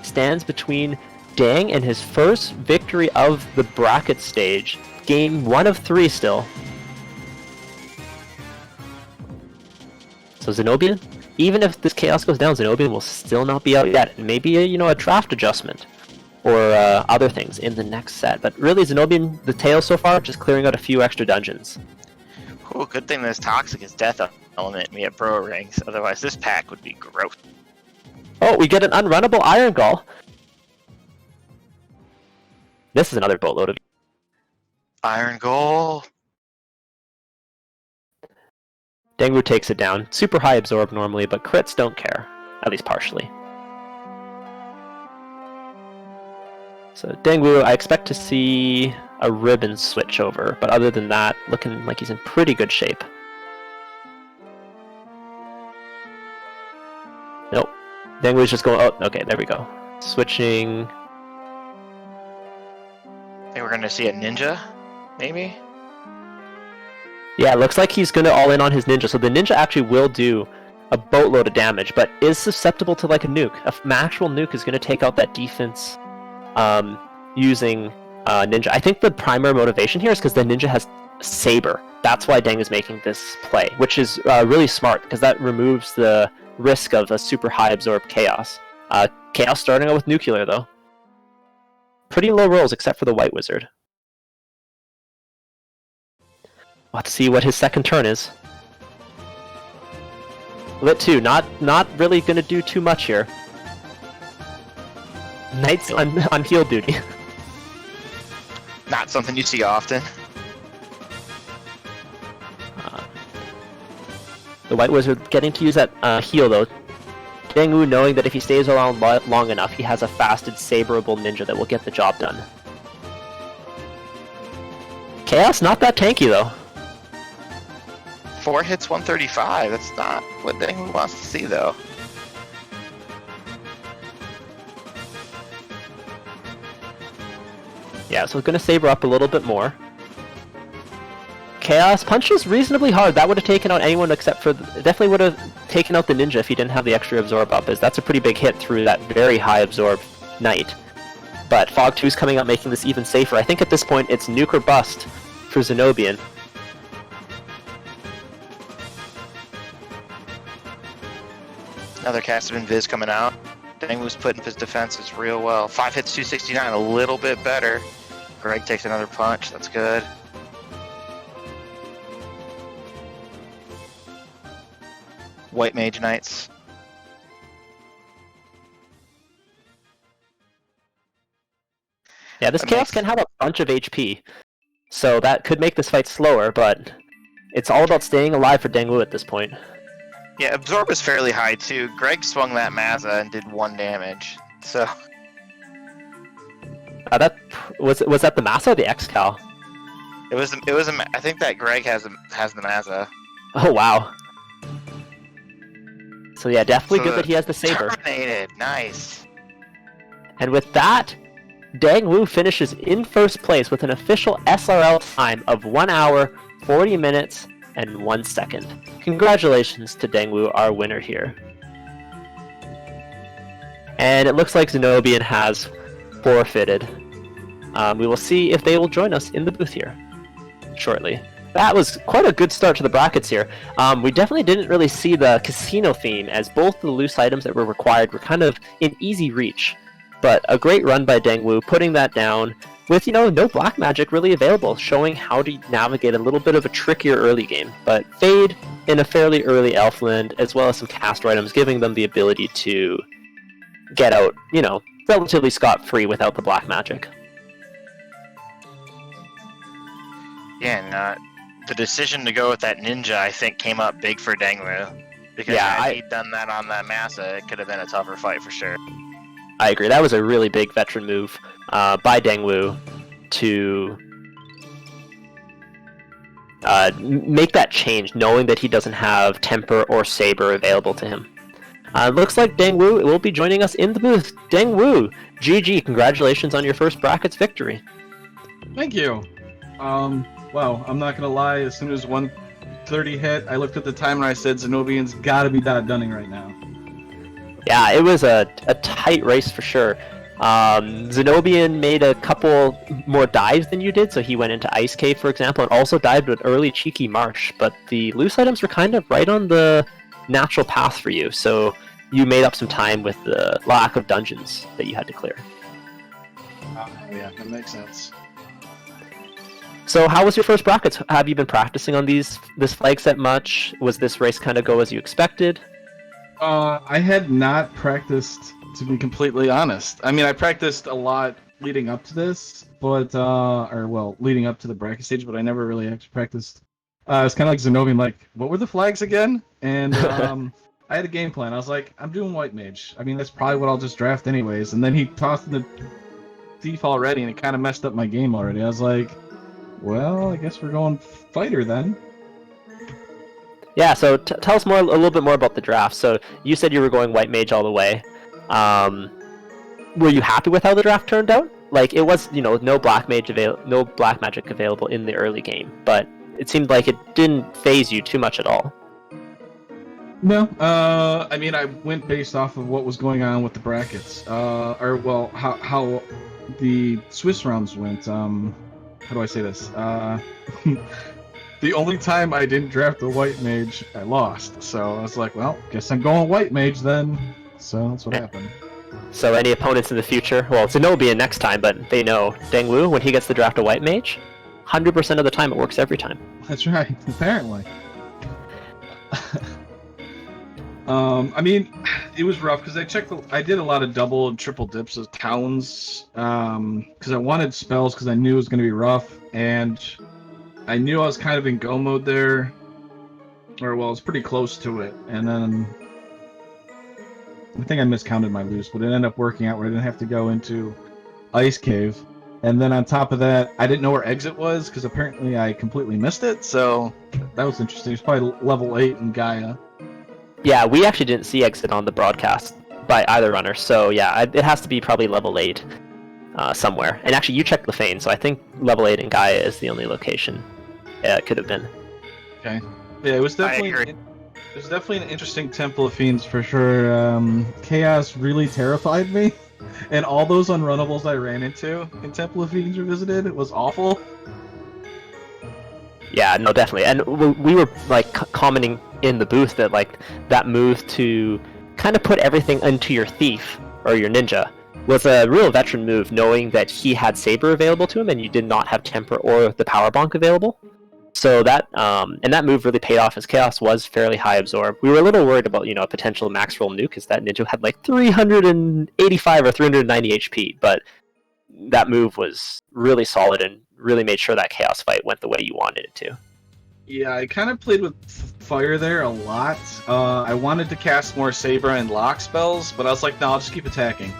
stands between Dang and his first victory of the bracket stage. Game 1 of 3 still. So Zen0bian, even if this Chaos goes down, Zen0bian will still not be out yet. And maybe a draft adjustment or other things in the next set. But really, Zen0bian, the tail so far, just clearing out a few extra dungeons. Ooh, good thing this Toxic is Death Element and we have Pro Rings, otherwise this pack would be gross. Oh, we get an unrunnable Iron Gall. This is another boatload of Iron Goal. Dengwoo takes it down. Super high absorb normally, but crits don't care. At least partially. So Dengwoo, I expect to see a ribbon switch over. But other than that, looking like he's in pretty good shape. Nope. Dengwoo's just going. Oh, okay, there we go. Switching. I think we're gonna see a ninja, maybe. Yeah, it looks like he's going to all in on his ninja. So the ninja actually will do a boatload of damage, but is susceptible to like a nuke. An actual nuke is going to take out that defense using ninja. I think the primary motivation here is because the ninja has saber. That's why Deng is making this play, which is really smart because that removes the risk of a super high absorb chaos. Chaos starting out with nuclear though. Pretty low rolls except for the white wizard. Let's see what his second turn is. Lit 2, not really going to do too much here. Knight's on heal duty. Not something you see often. The white wizard getting to use that heal though. Dengwoo knowing that if he stays around long enough, he has a fasted saberable ninja that will get the job done. Chaos not that tanky though. 4 hits, 135. That's not what Dengwoo wants to see, though. Yeah, so it's going to saber up a little bit more. Chaos punches reasonably hard. That would have taken out anyone except for... Definitely would have taken out the ninja if he didn't have the extra absorb up, as that's a pretty big hit through that very high absorb knight. But Fog 2's coming up, making this even safer. I think at this point it's nuke or bust for Zen0bian. Another cast of Invis coming out. Dengwoo's putting his defenses real well. 5 hits, 269, a little bit better. Greg takes another punch. That's good. White Mage Knights. Yeah, this Chaos can have a bunch of HP, so that could make this fight slower, but it's all about staying alive for Dengwoo at this point. Yeah, Absorb is fairly high too. Greg swung that Mazza and did 1 damage. So That was that the Massa or the X-Cal? it was I think that Greg has the Mazza. Oh wow. So yeah, definitely good that he has the saber. Terminated. Nice. And with that, Dengwoo finishes in first place with an official SRL time of 1 hour, 40 minutes, and 1 second. Congratulations to Dengwoo, our winner here. And it looks like Zen0bian has forfeited. We will see if they will join us in the booth here shortly. That was quite a good start to the brackets here. We definitely didn't really see the casino theme, as both the loose items that were required were kind of in easy reach. But a great run by Dengwoo, putting that down with, no black magic really available, showing how to navigate a little bit of a trickier early game. But Fade in a fairly early Elfland, as well as some caster items, giving them the ability to get out, relatively scot-free without the black magic. Yeah, and the decision to go with that ninja, I think, came up big for Dengwoo. Because had he done that on that Massa, it could have been a tougher fight for sure. I agree. That was a really big veteran move by Dengwoo to make that change, knowing that he doesn't have Temper or Saber available to him. Looks like Dengwoo will be joining us in the booth. Dengwoo, GG, congratulations on your first brackets victory. Thank you. Well, I'm not gonna lie, as soon as 1:30 hit, I looked at the timer and I said Zen0bian's gotta be dot dunning right now. Yeah, it was a tight race for sure. Zen0bian made a couple more dives than you did, so he went into Ice Cave, for example, and also dived an early Cheeky Marsh, but the loose items were kind of right on the natural path for you, so you made up some time with the lack of dungeons that you had to clear. Yeah, that makes sense. So how was your first brackets? Have you been practicing on this flag set much? Was this race kind of go as you expected? I had not practiced, to be completely honest. I mean, I practiced a lot leading up to this, but leading up to the bracket stage, but I never really actually practiced. It's kind of like Zen0bian, like, what were the flags again? And I had a game plan. I was like, I'm doing White Mage. I mean, that's probably what I'll just draft anyways. And then he tossed in the thief already, and it kind of messed up my game already. I was like, well, I guess we're going fighter then. Yeah, so tell us a little bit more about the draft. So you said you were going white mage all the way. Were you happy with how the draft turned out? Like, it was, no black magic available in the early game, but it seemed like it didn't phase you too much at all. No, I mean, I went based off of what was going on with the brackets, how the Swiss rounds went. How do I say this? The only time I didn't draft the white mage, I lost. So I was like, well, guess I'm going white mage then. So that's what happened. So any opponents in the future, well, Zen0bian next time, but they know Dengwoo, when he gets to draft a white mage, 100% of the time it works every time. That's right, apparently. I mean, it was rough because I did a lot of double and triple dips of towns because I wanted spells because I knew it was going to be rough, and I knew I was kind of in go mode there, or well, I was pretty close to it, and then I think I miscounted my loose, but it ended up working out where I didn't have to go into Ice Cave, and then on top of that, I didn't know where exit was because apparently I completely missed it, so that was interesting. It's probably level 8 in Gaia. Yeah, we actually didn't see exit on the broadcast by either runner, so yeah, it has to be probably level 8 somewhere. And actually, you checked Lefane, so I think level 8 in Gaia is the only location it could have been. Okay. Yeah, it was definitely an interesting Temple of Fiends for sure. Chaos really terrified me, and all those unrunnables I ran into in Temple of Fiends Revisited, it was awful. Yeah, no, definitely. And we were like commenting in the booth that like that move to kind of put everything into your thief or your ninja was a real veteran move, knowing that he had Saber available to him and you did not have Temper or the Power Bonk available. So that and that move really paid off as Chaos was fairly high absorb. We were a little worried about a potential max roll nuke because that ninja had like 385 or 390 HP, but that move was really solid and really made sure that Chaos fight went the way you wanted it to. Yeah, I kind of played with fire there a lot. I wanted to cast more Saber and lock spells, but I was like, no, I'll just keep attacking.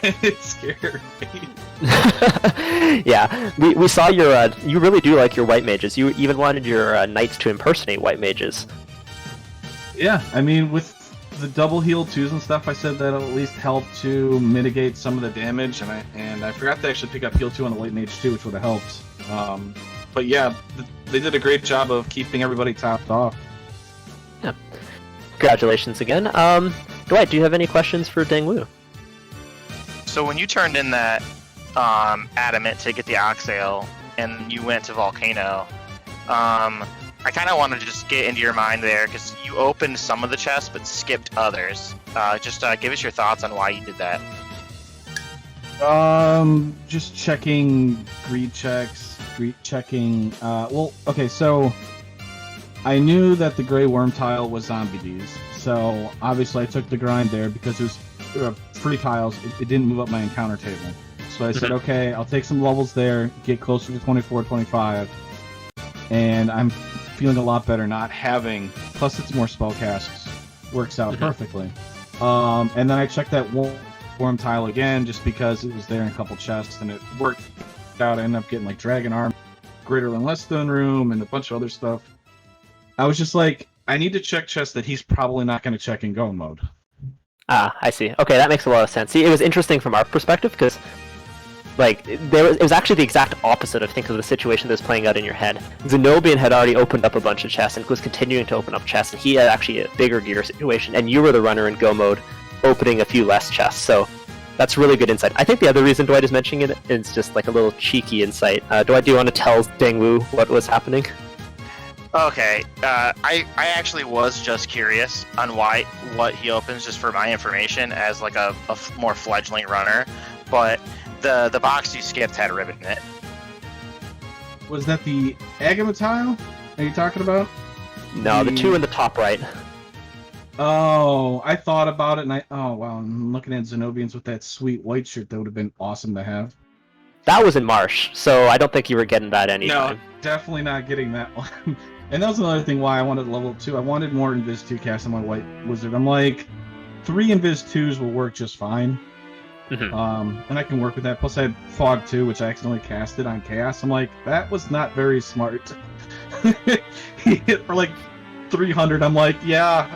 It scared me. Yeah, we saw your, you really do like your white mages. You even wanted your knights to impersonate white mages. Yeah, I mean, with the double heal 2s and stuff, I said that'll at least help to mitigate some of the damage, and I forgot to actually pick up heal 2 on the white mage too, which would have helped. But yeah, they did a great job of keeping everybody topped off. Yeah. Congratulations again. Dwight, do you have any questions for Dengwoo? So when you turned in that adamant to get the oxale and you went to Volcano, I kind of wanted to just get into your mind there because you opened some of the chests but skipped others. Just give us your thoughts on why you did that. Just checking greed checking. Well, okay, so I knew that the Grey Worm tile was zombie Ds, so obviously I took the grind there because it was free tiles. It didn't move up my encounter table. So I said, okay, I'll take some levels there, get closer to 24, 25, and I'm feeling a lot better not having, plus it's more spell casts, works out perfectly. And then I checked that worm tile again just because it was there in a couple chests and it worked out. I ended up getting like Dragon Arm, Greater than Less Than Room, and a bunch of other stuff. I was just like, I need to check chests that he's probably not going to check in go mode. Ah, I see. Okay, that makes a lot of sense. See, it was interesting from our perspective because, like, it was actually the exact opposite of the situation that was playing out in your head. Zen0bian had already opened up a bunch of chests and was continuing to open up chests, and he had actually a bigger gear situation, and you were the runner in go mode, opening a few less chests. So that's really good insight. I think the other reason Dwight is mentioning it is just like a little cheeky insight. Dwight, do you want to tell Dengwoo what was happening? Okay, I actually was just curious on what he opens, just for my information as like a more fledgling runner, but the box you skipped had a ribbon in it. Was that the Agama tile? Are you talking about? No, the two in the top right. Oh, I thought about it, and oh wow, I'm looking at Zen0bians with that sweet white shirt. That would have been awesome to have. That was in Marsh, so I don't think you were getting that anytime. No, definitely not getting that one. And that was another thing why I wanted level 2. I wanted more Invis 2 cast on my white wizard. I'm like, 3 Invis 2s will work just fine. And I can work with that. Plus, I had Fog 2, which I accidentally casted on Chaos. I'm like, that was not very smart. He hit for like 300. I'm like, yeah,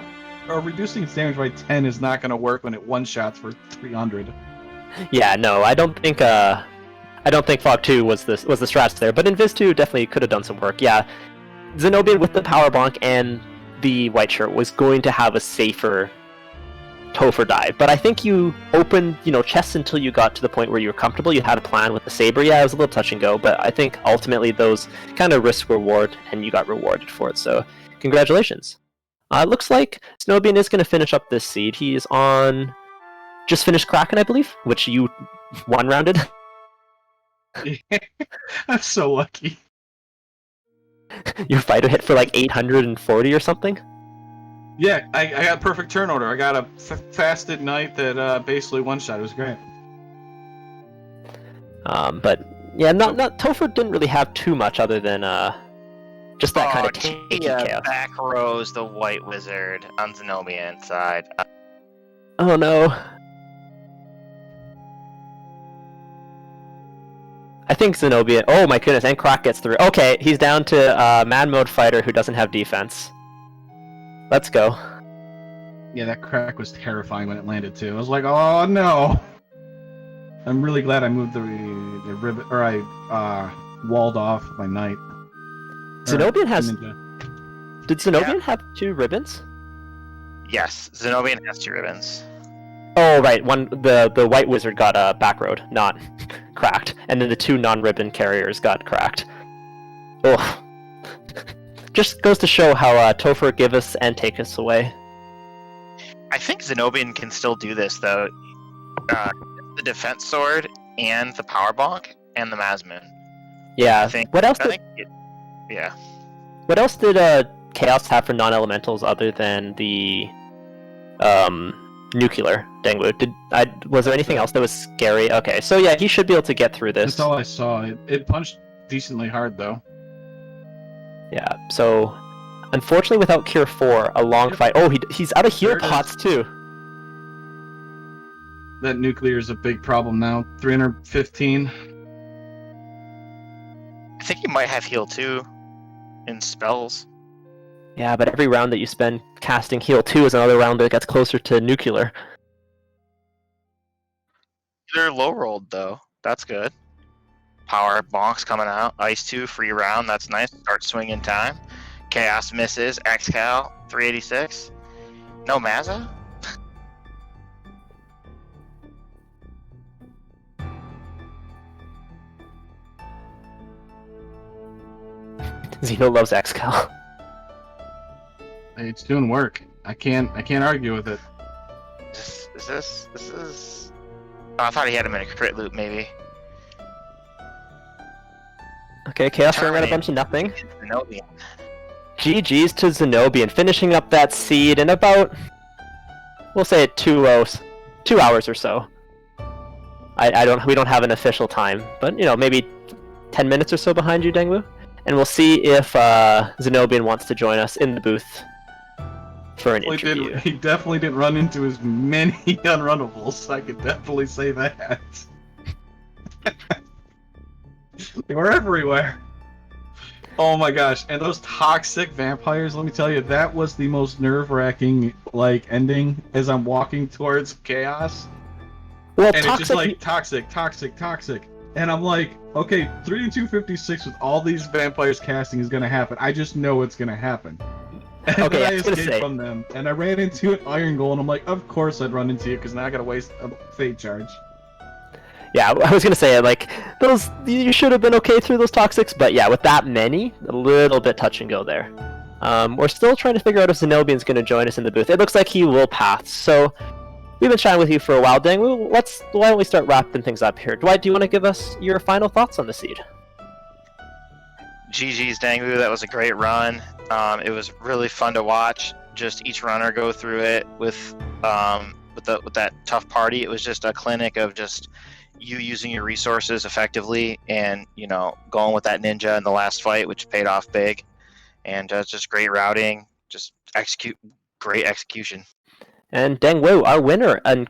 reducing its damage by 10 is not going to work when it one-shots for 300. Yeah, no, I don't think Fog 2 was the strats there, but Invis 2 definitely could have done some work. Yeah, Zen0bian with the power bonk and the white shirt was going to have a safer Topher dive, but I think you opened, chests until you got to the point where you were comfortable. You had a plan with the saber. Yeah, it was a little touch and go, but I think ultimately those kind of risk reward, and you got rewarded for it. So, congratulations. It looks like Zen0bian is going to finish up this seed. He is on just finished Kraken, I believe, which you one-rounded. I'm so lucky. Your fighter hit for like 840 or something. Yeah, I got perfect turn order. I got a fasted knight that basically one-shot. It was great. But yeah, not Topher didn't really have too much other than just that kind of tanky chaos. Back rows the white wizard on Zen0bian's side. Oh no. I think Zen0bian. Oh my goodness, and Croc gets through. Okay, he's down to man mode fighter who doesn't have defense. Let's go. Yeah, that crack was terrifying when it landed too. I was like, oh no. I'm really glad I moved the ribbon, or I walled off my knight. Zen0bian has. Ninja. Did Zen0bian have 2 ribbons? Yes, Zen0bian has 2 ribbons. Oh right, the white wizard got back road, not cracked, and then the 2 non-ribbon carriers got cracked. Ugh. Just goes to show how Topher give us and take us away. I think Zen0bian can still do this though. The defense sword and the power bonk and the Masman. Yeah. What else? Yeah. What else did Chaos have for non-elementals other than the nuclear Dengwoo? Was there anything else that was scary? Okay, so yeah, he should be able to get through this. That's all I saw. It punched decently hard though. Yeah, so unfortunately without Cure 4, a long fight. Oh, he's out of heal pots too. That nuclear is a big problem now. 315. I think he might have heal too in spells. Yeah, but every round that you spend casting heal 2 is another round that gets closer to nuclear. They're low rolled though. That's good. Power bonks coming out. Ice 2 free round. That's nice. Start swinging time. Chaos misses. Xcal 386. No Mazza. Xeno loves Xcal. It's doing work. I can't argue with it. This is. Oh, I thought he had him in a crit loop, maybe. Okay, Chaos throwing out a bunch of nothing. Zen0bian. GG's to Zen0bian, finishing up that seed in about, we'll say 2 hours or so. We don't have an official time, but maybe 10 minutes or so behind you, Dengwoo. And we'll see if Zen0bian wants to join us in the booth for an interview. He definitely didn't run into as many unrunnables. I could definitely say that. They were everywhere. Oh my gosh! And those toxic vampires. Let me tell you, that was the most nerve-wracking ending as I'm walking towards chaos. Well, and it's just like toxic. And I'm like, okay, 3 and 256 with all these vampires casting is gonna happen. I just know it's gonna happen. And okay, then I escaped from them, and I ran into an iron goal, and I'm like, of course I'd run into you, because now I gotta waste a fate charge. Yeah, I was gonna say, those, you should have been okay through those toxics, but yeah, with that many, a little bit touch and go there. We're still trying to figure out if Zen0bian's gonna join us in the booth. It looks like he will pass, so we've been chatting with you for a while, Dengwoo. Why don't we start wrapping things up here? Dwight, do you want to give us your final thoughts on the seed? GG's Dengwoo, that was a great run. It was really fun to watch. Just each runner go through it with that tough party. It was just a clinic of just you using your resources effectively, and going with that ninja in the last fight, which paid off big, and just great routing, just great execution. And Dengwoo, our winner in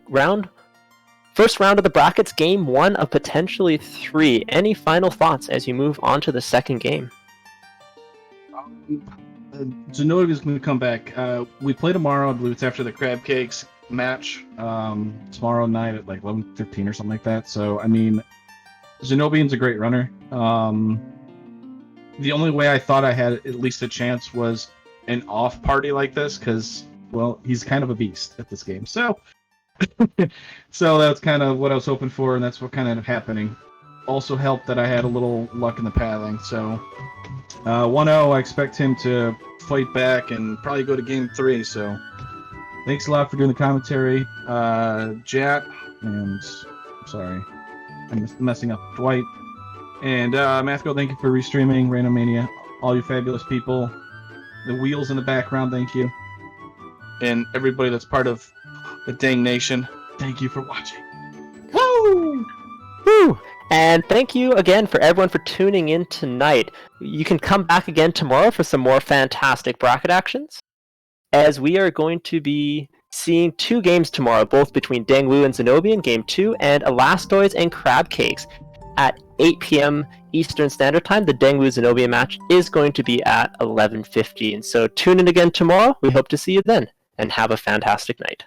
First round of the brackets, game 1 of potentially 3. Any final thoughts as you move on to the second game? Zen0bian is going to come back. We play tomorrow. I believe it's after the crab cakes match. Tomorrow night at like 11:15 or something like that. So I mean, Zen0bian's a great runner. The only way I thought I had at least a chance was an off party like this, because well, he's kind of a beast at this game. So, so that's kind of what I was hoping for, and that's what kind of happening. Also helped that I had a little luck in the pathing. So, 1-0, I expect him to fight back and probably go to game 3. So, thanks a lot for doing the commentary, Jat, and sorry, I'm messing up, Dwight, and Mathco. Thank you for restreaming Randomania. All you fabulous people, the wheels in the background, thank you, and everybody that's part of the Dang Nation, thank you for watching. Woo! Woo! And thank you again for everyone for tuning in tonight. You can come back again tomorrow for some more fantastic bracket actions, as we are going to be seeing 2 games tomorrow, both between Dengwoo and Zen0bian, Game 2, and Elastoids and Crab Cakes at 8 p.m. Eastern Standard Time. The Dengwoo-Zen0bian match is going to be at 11:15. So tune in again tomorrow. We hope to see you then, and have a fantastic night.